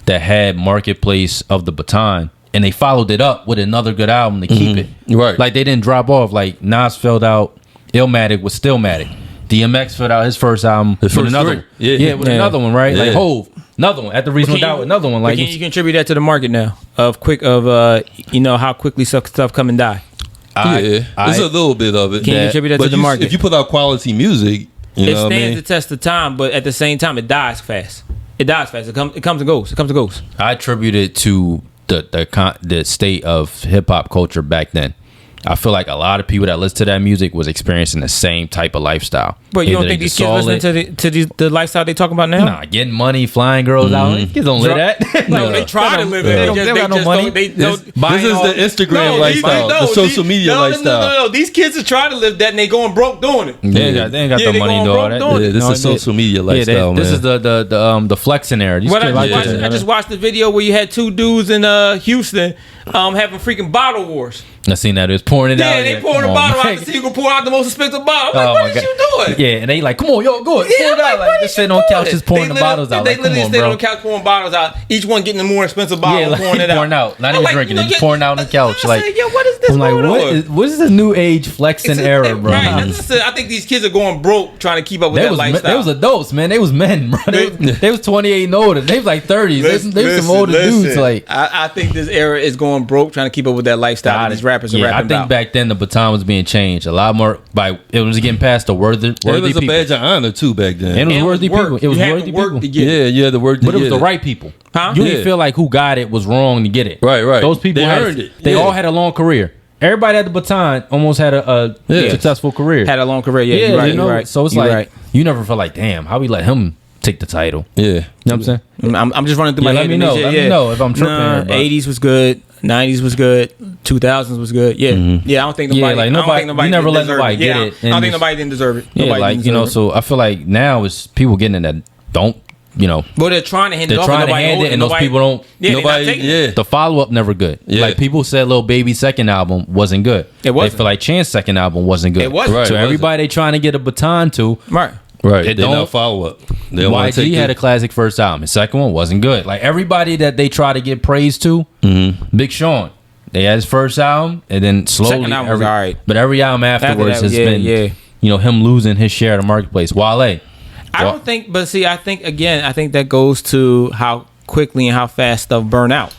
that had Marketplace of the Baton and they followed it up with another good album to keep it. Right. Like they didn't drop off. Like Nas filled out Illmatic with Stillmatic. DMX filled out his first album His with first another 3. one. Yeah. Yeah, with Yeah. another one, right? Like Yeah. Hove, another one. At the Reasonable Doubt, another one. Like Can you contribute that to the market now of how quickly stuff come and die? There's a little bit of it. Can you contribute that to But the market? if you put out quality music, you It know what I stands mean? the test of time, but at the same time, it dies fast. It dies fast. It comes and goes. It comes and goes. I attribute it to the state of hip hop culture back then. I feel like a lot of people that listen to that music was experiencing the same type of lifestyle. But you don't Either think they these just kids saw listening it- to the lifestyle they talking about now? Nah, getting money, flying girls out. These kids don't live that. No, they try to live it. They don't got no money. This is the Instagram lifestyle, the social media lifestyle. No. These kids are trying to live that, and they going broke doing it. They ain't got Yeah, the they money to going do all broke that. doing it. Yeah, this No, is social media yeah, lifestyle, this man. is the flexing era. These What kids I like just this. watched, I just watched the video where you had 2 dudes in Houston having freaking bottle wars. I seen that. It was pouring it out. Yeah, they pouring the bottle out to see who can pour out the most expensive bottle. I'm like, what is you doing? Yeah, and they like, come on, yo, go ahead. Yeah, Pour it out. Like, just sitting on couch, just pouring the bottles out. They Like, literally come on, stayed bro. on the couch pouring bottles out. Each one getting the more expensive bottle Yeah, and like, pouring it out. Not even drinking it, just pouring out on the couch. I Like, said, yo, what is this I'm like, going on? what is the new age flexing era, bro? Right. I think these kids are going broke trying to keep up with They that was, lifestyle. they was adults, man. They was men, bro. They was 28 and older. They was like 30s. They was some older dudes. Like, I think this era is going broke trying to keep up with that lifestyle that these rappers are yeah, rapping I think about. back then the baton was being changed a lot more by it was getting past the worthy It was a people. badge of honor too back then. And it was worthy work. people. It was You had to worthy work people. to get it. Yeah, you had to work to But it was get the right people. Huh? You Yeah. didn't feel like who got it was wrong to get it. Right. Those people They had, earned it. They Yeah. all had a long career. Everybody at the baton almost had a Yeah. successful career. Had a long career. Yeah, yeah, you're right. you know. You're right. So it's You're like right. you never felt like, damn, how we let him take the title? Yeah. You know what I'm saying? I'm just running through Yeah, my let head. me know. Let me know if I'm tripping here, bro. 80s was good. 90s was good. 2000s was good. Yeah. Yeah, I don't think nobody. Yeah, like I don't nobody- think nobody you never didn't let deserve nobody get Yeah, it, I don't and think nobody didn't deserve it. Yeah, Nobody like didn't you know. deserve it. So I feel like now it's people getting in that don't you know. Well, they're trying to hand it They're off. trying to nobody hand hold it, and those nobody- people don't. Yeah, they're not Nobody. taking it. Yeah. The follow up never good. Yeah. Like people said, Lil Baby's second album wasn't good. It wasn't. They feel like Chance's second album wasn't good. It wasn't. Right, So it wasn't. everybody they trying to get a baton to. Right. Right. It They don't- don't follow up. They don't want to YG take had it. a classic first album. His second one wasn't good. Like everybody that they try to get praise to, Big Sean. They had his first album, and then slowly, Second album was alright. But every album afterwards that, has yeah, been, yeah. you know, him losing his share of the marketplace. Wale, I don't think, but see, I think that goes to how quickly and how fast stuff burn out.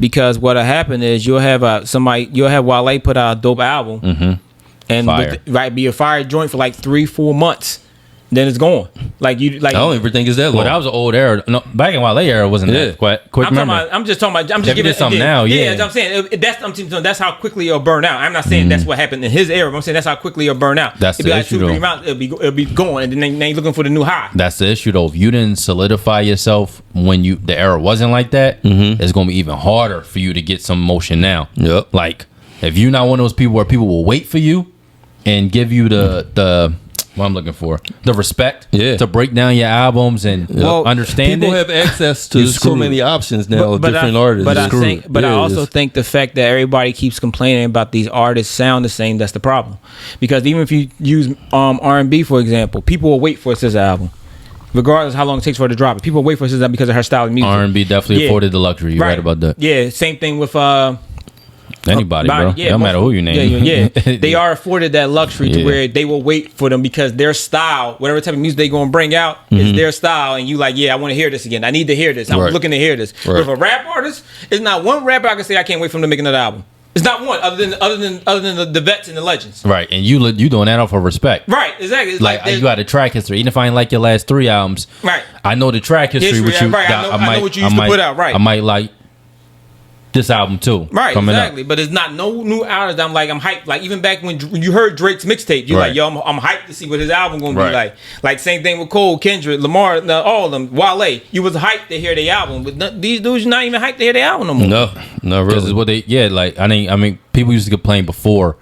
Because what'll happen is you'll have Wale put out a dope album, and Fire. be a fire joint for like 3-4 months, then it's gone. Like you, like I don't even think it's that long. well, that was an old era. No, back in Wale era wasn't Yeah. that quick I'm memory. just talking about. I'm If just you giving did something now, yeah. that's what I'm saying. That's how quickly it'll burn out. I'm not saying that's what happened in his era. But I'm saying that's how quickly it'll burn out. That's it'll be the like issue, 2-3 though. months. It'll be gone, and then they looking for the new high. That's the issue though. If you didn't solidify yourself when the era wasn't like that, it's gonna be even harder for you to get some motion now. Yep. Like if you're not one of those people where people will wait for you and give you the what I'm looking for, the respect to break down your albums and understand People it. have access to You so screwed. many options now of different artists. But It's- I yeah, also it's- think the fact that everybody keeps complaining about these artists sound the same, that's the problem. Because even if you use R&B for example, people will wait for a SZA album, regardless of how long it takes for her to drop it. People will wait for SZA because of her style of music. R&B definitely afforded the luxury. You're right about that. Yeah, same thing with Anybody, bro. Yeah, Don't matter who you name. Yeah. They are afforded that luxury to Yeah. where they will wait for them because their style, whatever type of music they gonna bring out, is their style, and you like, yeah, I want to hear this again. I need to hear this. I'm Right. looking to hear this. But Right. if a rap artist, it's not one rapper I can say I can't wait for them to make another album. It's not one other than the vets and the legends. Right, and you doing that off of respect. Right, exactly. It's Like there's- you got a track history. Even if I ain't like your last 3 albums, Right. I know the track history with you. right. that I know what you used to put out, right. I might like this album too. Right, coming exactly. up. But it's not no new artist. I'm hyped. Like even back when you heard Drake's mixtape, you're Right. like, yo, I'm hyped to see what his album gonna Right. be like. Like same thing with Cole, Kendrick, Lamar, all of them, Wale. You was hyped to hear their album, but these dudes you're not even hyped to hear their album no more. No, not Because really. what they like. I mean, people used to complain before.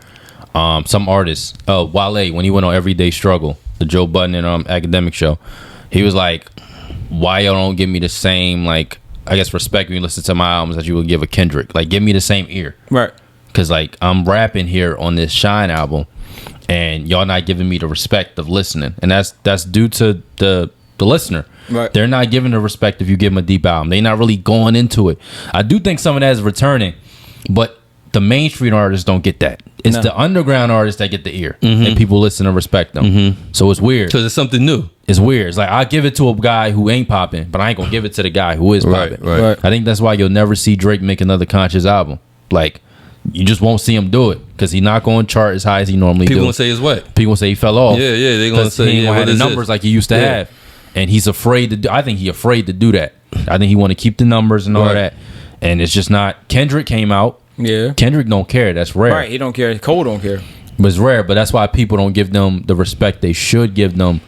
Some artists, Wale, when he went on Everyday Struggle, the Joe Budden and Academic Show, he was like, "Why y'all don't give me the same like, I guess respect when you listen to my albums that you would give a Kendrick? Like, give me the same ear, Right. Because like I'm rapping here on this Shine album, and y'all not giving me the respect of listening, and that's due to the listener. Right. They're not giving the respect if you give them a deep album. They're not really going into it. I do think some of that is returning, but the mainstream artists don't get that. It's the underground artists that get the ear, and people listen and respect them. So it's weird. Because it's something new. It's weird. It's like I give it to a guy who ain't popping, but I ain't gonna give it to the guy who is Right, popping. right. I think that's why you'll never see Drake make another conscious album. Like you just won't see him do it because he's not going to chart as high as he normally People do. gonna say it's what? People gonna say he fell off. Yeah, they're gonna 'Cause say, he ain't yeah, gonna what have the is numbers this? like he used to Yeah. have, and he's afraid to do. I think he's afraid to do that. I think he want to keep the numbers and all Right. that, and it's just not. Kendrick came out. Yeah. Kendrick don't care. That's rare. Right. He don't care. Cole don't care. But it's rare. But that's why people don't give them the respect they should give them.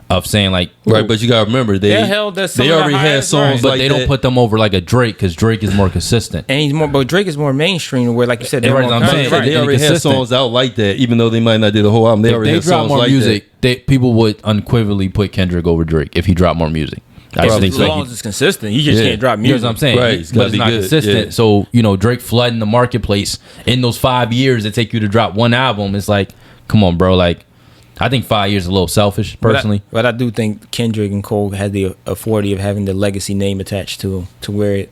Of saying like Right, but you gotta remember they Yeah, hell, that's some they of the already had highest songs ranks. but like they that. don't put them over like a Drake because Drake is more consistent. And he's more, but Drake is more mainstream. Where, like you said, they're Right, more I'm saying, conscious. right. They already had Inconsistent. songs out like that, even though they might not do the whole album. They If already they had drop songs more like music, people would unequivocally put Kendrick over Drake if he dropped more music. I just think As long as it's consistent, you just can't drop music. You know what I'm saying? Right, it's But gotta it's be not good, consistent. yeah. So, Drake flooding the marketplace in those 5 years it take you to drop one album. It's like, come on, bro. Like, I think 5 years is a little selfish, personally. But I do think Kendrick and Cole had the authority of having the legacy name attached to them, to where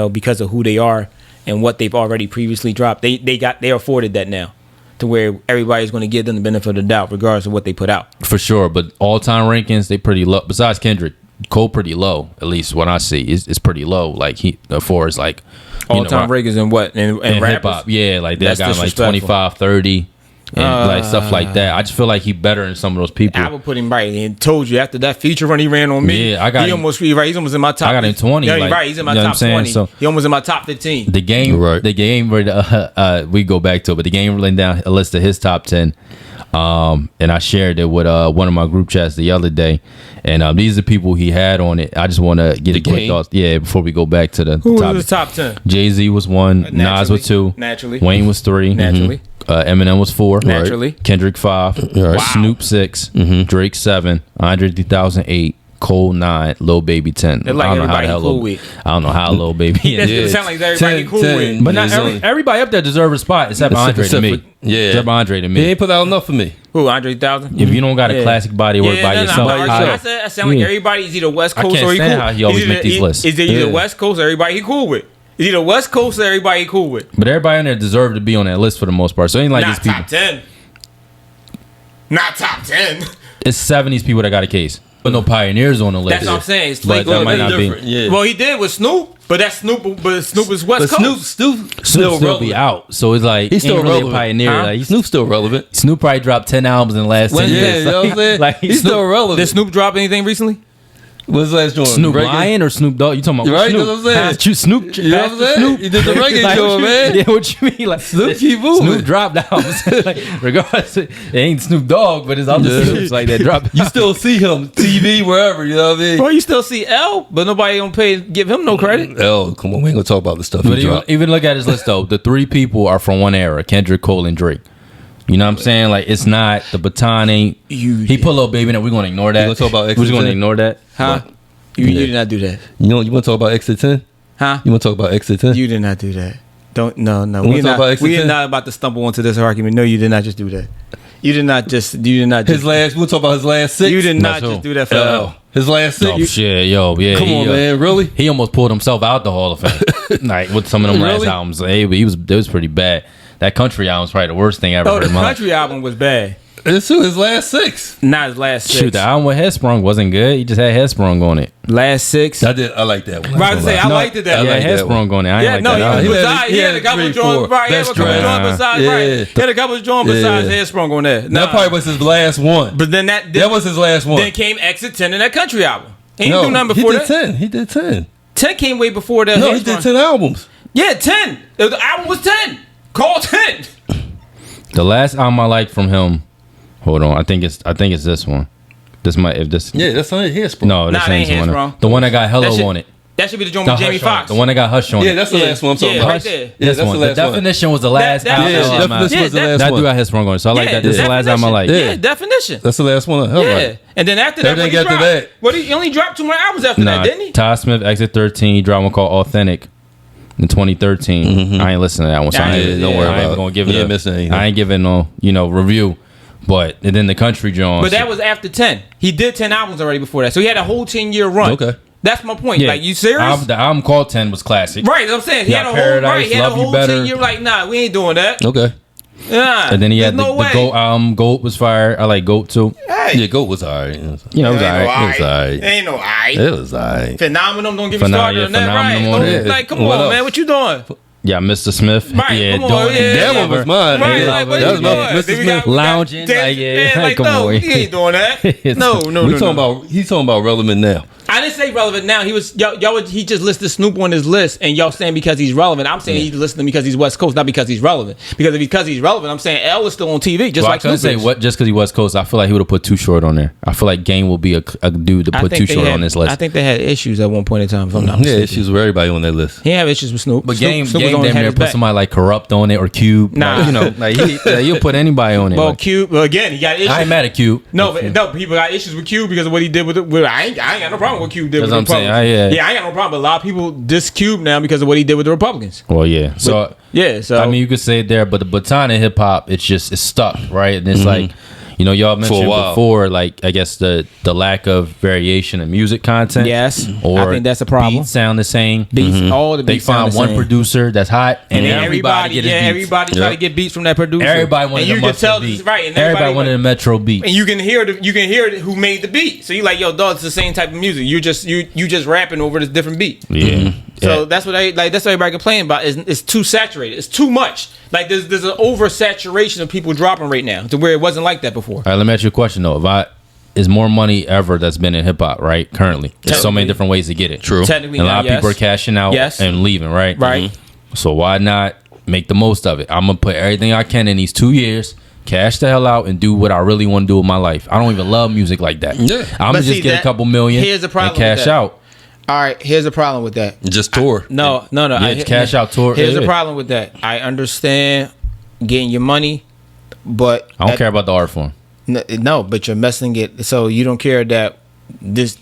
because of who they are and what they've already previously dropped, they afforded that now, to where everybody's going to give them the benefit of the doubt, regardless of what they put out. For sure. But all-time rankings, they pretty low. Besides Kendrick, Cole pretty low, at least what I see. It's pretty low. Like, for is like... All-time rankings and what? And hip-hop. Yeah, like, that That's got like 25, 30... and like stuff like that. I just feel like he better than some of those people. I would put him right. And told you after that feature run he ran on me. Yeah, I got he him. almost right. He's almost in my top. I got him 20. Yeah, like, right. He's in my you know top what I'm saying? 20. So He almost in my top 15. the game, Right. the game. We go back to it, but the game laying down a list of his top 10. And I shared it with one of my group chats the other day. And these are people he had on it. I just want to get a quick thoughts. Yeah, before we go back to the Who topic. was the top 10? Jay-Z was 1, Nas Naturally. was 2, Naturally. Wayne was 3, Naturally. Eminem was 4, Naturally. Kendrick 5, Right. Snoop 6, Drake 7, Andre 3008, Cole 9, Lil Baby 10. They're like I don't know how everybody the hell cool Lil- with. I don't know how Lil Baby That is. sound like everybody 10, cool 10. with. But not There's only- everybody up there deserve a spot except Except- Andre to except me. for- yeah. Except Andre to He me. ain't put out enough for me. Who, Andre 3000? If you don't got a Yeah. classic body of work by yourself, I sound like everybody's either West I Coast can't or he stand cool. how he always make these lists. Is it either Yeah. West Coast or everybody he cool with? Is either West Coast or everybody he cool with? but everybody in there deserve to be on that list for the most part. So it ain't like Not these people. top 10. Not top 10. It's 70s people that got a case. But no pioneers on the list. That's what I'm saying. It's But like, that might not be. Different, yeah. well, he did with Snoop, but that's Snoop. But Snoop is West But Coast. Snoop Snoop still still relevant. be out. So it's like He's still ain't really relevant. a pioneer. Huh? Like, Snoop's still relevant. Snoop probably dropped 10 albums in the last 10 Yeah, years. you know what I'm saying? Like, He's still relevant. Did Snoop drop anything recently? What's the last joint? Snoop Reggae? Lion or Snoop Dogg? You talking about Right, Snoop? that's what I'm saying. Pastor Snoop. You know what I'm Pastor saying? Snoop. He did the reggae Like, joint, man. Yeah, what you mean? Like Snoop keep moving. Snoop dropped albums. Like, regardless, it ain't Snoop Dogg, but it's other Yeah. Snoops like that drop. You still see him TV wherever, you know what I mean? Well, you still see L, but nobody gonna give him no credit. Oh, come on, we ain't gonna talk about the stuff But he dropped. even look at his list though. The 3 people are from one era: Kendrick, Cole, and Drake. You know what I'm saying? Like, it's not the baton ain't. He put Lil Baby in it. We're gonna ignore that. You gonna talk about We're just gonna Exit 10? ignore that. Huh? You did not do that. You know, you want to talk about Exit 10? Huh? You want to talk about Exit 10? You did not do that. No. You wanna We're talk about Exit we are 10? not about to stumble into this argument. No, you did not just do that. You did not just. His last, we'll talk about his last 6. You did not That's who? just do that for L. His last 6. Oh shit, yo, yeah. Come on, man, really? He almost pulled himself out the Hall of Fame. Like, with some of them last Really? albums. It was pretty bad. That country album was probably the worst thing I ever Oh, heard the in my life. country album was bad. It's his last 6. Not his last 6. Shoot, the album with Headsprung wasn't good. He just had Headsprung on it. Last 6. I like that one. Right to say, I liked it that. Yeah, like that Headsprung on it. I ain't Yeah, like no, that album. he He was had- tied. he He had a had couple 3, joints. 4. Right, he had a Best couple track. joints besides. Yeah. Right, he had a couple joints besides Yeah. Headsprung on there. That probably was his last one. But then that was his last one. Then came Exit 10 in that country album. He didn't No, do nothing before he that. did 10. He did 10. 10 came way before that. No, he did 10 albums. Yeah, 10. The album was 10. Called 10. The last album I liked from him. Hold on, I think it's this one. This might if this. Yeah, that's not his. No, this Nah, ain't it ain't the his, one. bro. The one that got Hello That should- on it. That should be the joint The with Jamie Hush on it. Foxx. The one that got Hush on Yeah, it. that's the last one I'm talking Yeah, about. right there. Yeah, This that's one. the The last one. definition was the last that- album. yeah, I Definition like. was the Yeah, last That one. do got Headsprung on it, so I like Yeah, that. This is the last album I like. Yeah, definition. That's the last one. All Yeah. right. And then after that, Everything what he after dropped? that. What he only dropped 2 more albums after Nah, that, didn't he? Todd Smith, Exit 13, he dropped one called Authentic in 2013. I ain't listening to that one, so I ain't, Don't worry I ain't about it. gonna give You it. ain't missing anything. I ain't giving no, review. But and then the country Jones. But that was after 10. He did 10 albums already before that. So he had a whole 10-year run. Okay. That's my point. Like, you serious? The album called 10 was classic. Right, that's what I'm saying. He Yeah, had a whole Paradise, He had a Love You whole Better. 10-year like, nah, we ain't doing that. Okay. Nah. And then he there's had the no way. Goat album. Goat was fire. I like Goat too. Hey. Yeah, Goat was alright. It was Ain't alright. no It was aight. alright. Ain't no aight. It was alright. Phenomenal, don't get me Phenom- started yeah, on that, right? Phenomenal on Don't- it. Like, come What on, else? man, what you doing? Yeah, Mr. Smith. Right, yeah, come on, doing yeah, it. That one was mine. Right, Yeah, like, what that you was my doing? Mr. Then we Smith. Lounging, dance- like, yeah, man, like, come no, on. he ain't doing that. No. He's talking about relevant now. I didn't say relevant now. He was he just listed Snoop on his list, and y'all saying because he's relevant. I'm saying he's listening because he's West Coast, not because he's relevant. Because he's relevant, I'm saying L is still on TV, just Well, like I couldn't Snoop say is. what just because he West Coast. I feel like he would have put Too Short on there. I feel like Game will be a dude to I put think Too they Short had- on this list. I think they had issues at one point in time. If I'm not Yeah, mistaken. issues with everybody on that list. He had issues with Snoop. But Snoop Game was damn only had near his put back. somebody like Corrupt on it or Cube. Nah. Like, he'll put anybody on it. Well, Like, Cube. Well, again, he got issues. I ain't mad at Cube. No, people got issues with Cube because of what he did with it. I ain't got no problem problem with Cube did with That's the what I'm saying. Republicans. Yeah. I ain't got no problem. But a lot of people diss Cube now because of what he did with the Republicans. Well, yeah. So So I mean, you could say it there, but the baton in hip hop, it's stuck, right? And it's like, you know, y'all mentioned before, like, I guess the lack of variation in music content. yes, Or I think that's a problem. beats sound the same. Beats, all the They beats sound find the one same. producer that's hot, and And then everybody get his beats. everybody try to get beats from that producer. Everybody wanted and the you can mustard tell, beat. right? And Everybody wanted the Metro beat. and you can hear who made the beat. So you like, yo, dog, it's the same type of music. You just rapping over this different beat. Yeah. So that's what that's what everybody complaining about. It's too saturated. It's too much. Like there's an oversaturation of people dropping right now to where it wasn't like that before. All right, let me ask you a question though. Is more money ever that's been in hip hop, right? Currently, there's so many different ways to get it. True. Technically, And a lot of yes. people are cashing out and leaving, right? Right. So why not make the most of it? I'm gonna put everything I can in these 2 years, cash the hell out, and do what I really want to do with my life. I don't even love music like that. Yeah. I'm gonna just get a couple million. Here's the problem and cash with that. out. All right, here's the problem with that. Just tour. No. Yeah, just cash out tour. Here's Yeah. the problem with that. I understand getting your money, but I don't care about the art form. No, but you're messing it. So you don't care that this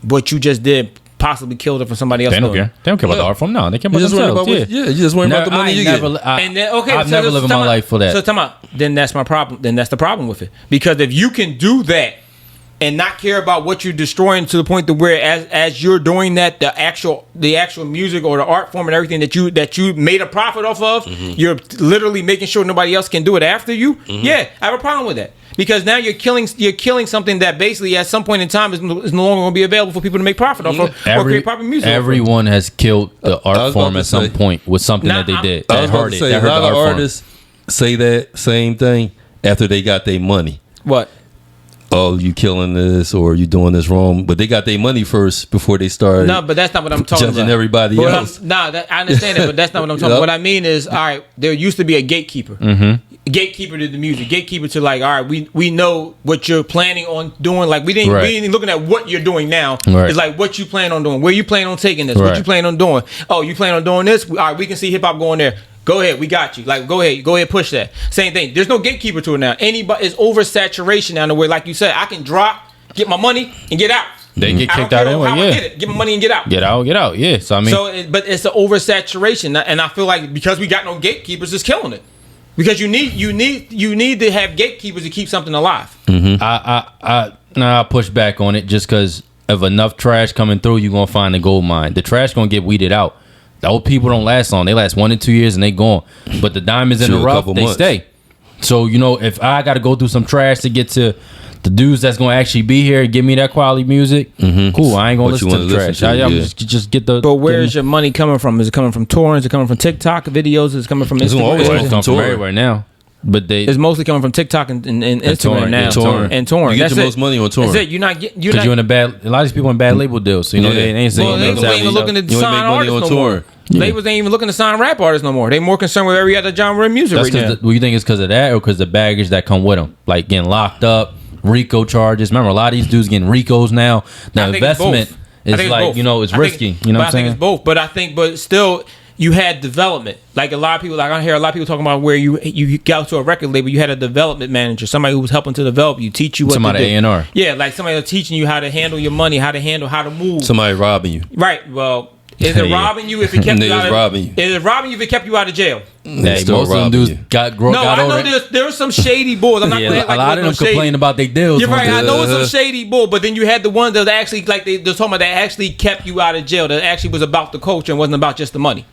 what you just did possibly killed it for somebody else. They don't care. They don't care about the art form. No, they care about You just worry themselves. about you just worry about the money you get. And then I've never lived my life for that. So tell me, then that's my problem. Then that's the problem with it. Because if you can do that and not care about what you're destroying to the point to where as you're doing that, the actual music or the art form and everything that you made a profit off of, you're literally making sure nobody else can do it after you. Yeah, I have a problem with that. Because now you're killing something that basically at some point in time is no longer going to be available for people to make profit off of or create proper music. Everyone has killed the art form at some point with something that they did. I was about to say, a lot of artists say that same thing after they got their money. What? Oh, you killing this or you doing this wrong, but they got their money first before they started. No, but that's not what I'm talking about. Judging everybody else. I understand it, but that's not what I'm talking about. What I mean is, all right, there used to be a gatekeeper. Gatekeeper to the music, gatekeeper to like, all right, we know what you're planning on doing. Like we ain't looking at what you're doing now. Right. It's like what you plan on doing. Where you plan on taking this? What you plan on doing? Oh, you plan on doing this? All right, we can see hip hop going there. Go ahead, we got you. Like, go ahead, push that. Same thing. There's no gatekeeper to it now. Anybody is oversaturation now. The way, like you said, I can drop, get my money, and get out. They get kicked out anyway. Yeah, get my money and get out. Get out. Yeah. So I mean, but it's an oversaturation, and I feel like because we got no gatekeepers, it's killing it. Because you need to have gatekeepers to keep something alive. I push back on it just because of enough trash coming through. You're gonna find the gold mine. The trash gonna get weeded out. The old people don't last long. They last 1 to 2 years and they gone. But the diamonds in the rough, they stay. So, you know, if I got to go through some trash to get to the dudes that's going to actually be here and give me that quality music, cool. I ain't going to listen to the trash. I'm just get the... But where is your money coming from? Is it coming from touring? Is it coming from TikTok videos? Is it coming from Instagram? It's coming from everywhere now. But it's mostly coming from TikTok and Instagram now. And touring. You get the most money on touring. That's it. You're not getting... Because you're in a lot of these people in bad label deals. So, you know, they ain't saying... Labels ain't even looking to sign artists no more. Labels ain't even looking to sign rap artists no more. They more concerned with every other genre of music right now. Do you think it's because of that or because the baggage that come with them? Like getting locked up, RICO charges. Remember, a lot of these dudes getting RICOs now. The investment is like, you know, it's risky. You know what I'm saying? I think it's both. But still... You had development, like a lot of people. Like I hear a lot of people talking about where you got to a record label. You had a development manager, somebody who was helping to develop you, teach you what to do. A&R. Yeah, like somebody was teaching you how to handle your money, how to move. Somebody robbing you. Right. Well, is it robbing you if it kept you out of robbing you? Is it robbing you if it kept you out of jail? Hey, most of them dudes got No, I know there were some shady bulls. I'm not gonna act like a lot of them complain about their deals. You're right. I know it's some shady bull, but then you had the ones that actually like they're talking about that actually kept you out of jail. That actually was about the culture and wasn't about just the money.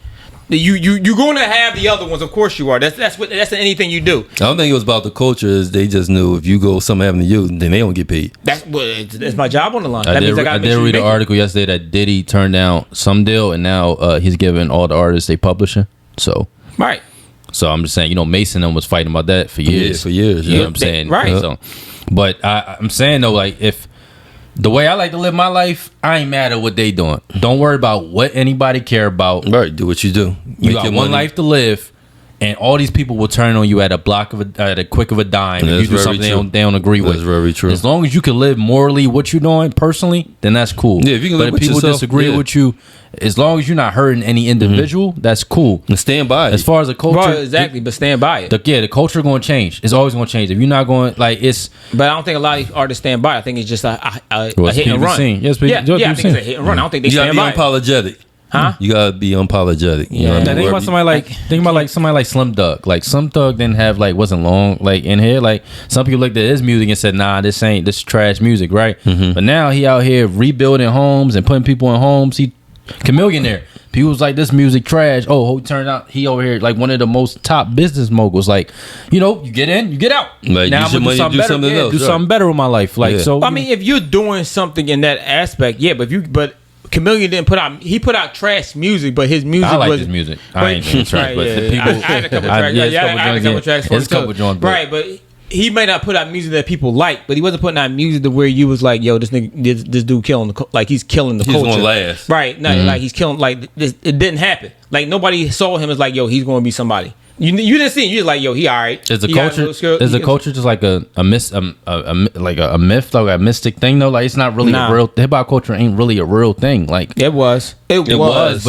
You're going to have the other ones, of course you are. That's anything you do. I don't think it was about the culture. Is they just knew if you go something happened to you, then they don't get paid. It's my job on the line. I did read an article yesterday that Diddy turned down some deal, and now he's giving all the artists they publishing. So right. So I'm just saying, you know, Mason and them was fighting about that for years. Yeah, for years. You know what I'm saying? Right. So, but I'm saying though, like if the way I like to live my life, I ain't mad at what they doing. Don't worry about what anybody care about. Right, do what you do. You got one life to live, and all these people will turn on you at a quick of a dime if you do something they don't agree with. That's very true. As long as you can live morally what you're doing personally, then that's cool. Yeah, if you can but live if with people yourself, disagree with you, as long as you're not hurting any individual, that's cool. And stand by it. As far as the culture, Well, exactly, but stand by it. the culture going to change. It's always going to change. If you're not going it's. But I don't think a lot of artists stand by it. I think it's just a Well, hit and run. seen. Yes, I think it's a hit and run. I don't think they You gotta stand be by it. unapologetic. Huh? You gotta be unapologetic. You know what I mean? Think about somebody like Slim Thug. Like Slim Thug didn't have wasn't long in here. Like some people looked at his music and said, "Nah, this is trash music," right? But now he out here rebuilding homes and putting people in homes. He chameleonaire. People was like, this music trash. Oh, turned out he over here like one of the most top business moguls. Like, you get in, you get out. Like, now use your money to do something else. Do something better with my life. Like so. I mean, if you're doing something in that aspect, yeah. But Chameleon didn't put out. He put out trash music, but his music I like was his music. I ain't doing trash, but the people. I had a couple tracks. I had a couple tracks. It's a couple joints, right? But he may not put out music that people like, but he wasn't putting out music to where you was like, yo, this nigga, this dude killing he's killing the culture. He's gonna last, right? No, like he's killing this. It didn't happen. Like nobody saw him as like, yo, he's gonna be somebody. You didn't see him. You're like, yo, he all right. Is the culture just like a myth, like a mystic thing though? Like it's not really a real. Hip hop culture ain't really a real thing. Like it was, but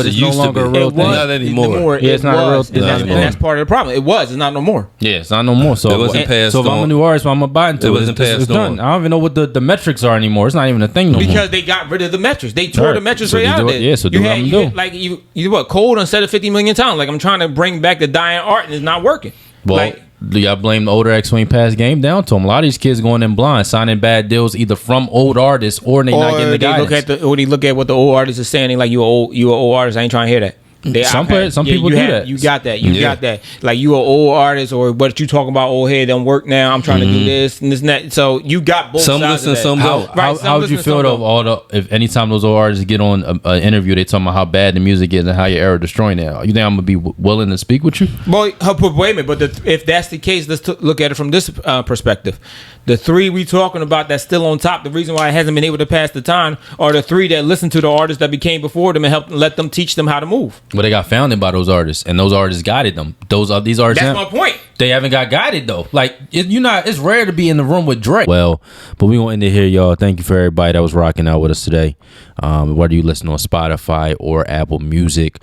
it's no longer a real thing. Not anymore. Yeah, it's not a real thing. And that's part of the problem. It was. It's not no more. Yeah, it's not no more. So it wasn't passed. So if I'm a new artist, I'm gonna buy into it. It wasn't passed done. I don't even know what the metrics are anymore. It's not even a thing no more. Because they got rid of the metrics. They tore the metrics right out of there. Yeah, so do what I'm doing. Like you what? Cole done said it 50 million times. Like I'm trying to bring back the dying art and it's not working. Well, do y'all blame the older X who ain't passed game down to them? A lot of these kids going in blind, signing bad deals either from old artists or they not getting the guidance. Or they look at what the old artist is saying. They like you an old artist. I ain't trying to hear that. Some people do that. You got that. You got that. Like you an old artist, or what you talking about? Old head don't work now. I'm trying to do this and this and that. So you got both some sides listen, of that. some don't. How would you feel though? If anytime those old artists get on an interview, they talking about how bad the music is and how your era destroying it. You think I'm gonna be willing to speak with you? Well, wait a minute. But if that's the case, let's look at it from this perspective. The three we talking about that's still on top, the reason why it hasn't been able to pass the time are the three that listen to the artists that became before them and let them teach them how to move. Well, they got founded by those artists, and those artists guided them. These artists. That's my point. They haven't got guided though. Like it's rare to be in the room with Drake. Well, but we gonna end it here, y'all. Thank you for everybody that was rocking out with us today. Whether you listen on Spotify or Apple Music,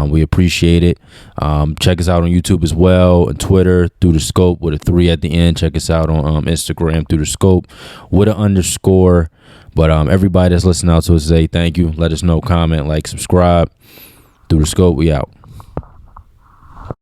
we appreciate it. Check us out on YouTube as well, and Twitter through the scope with a 3 at the end. Check us out on Instagram through the scope with an _. But everybody that's listening out to us today, thank you. Let us know, comment, like, subscribe. Through the scope, we out.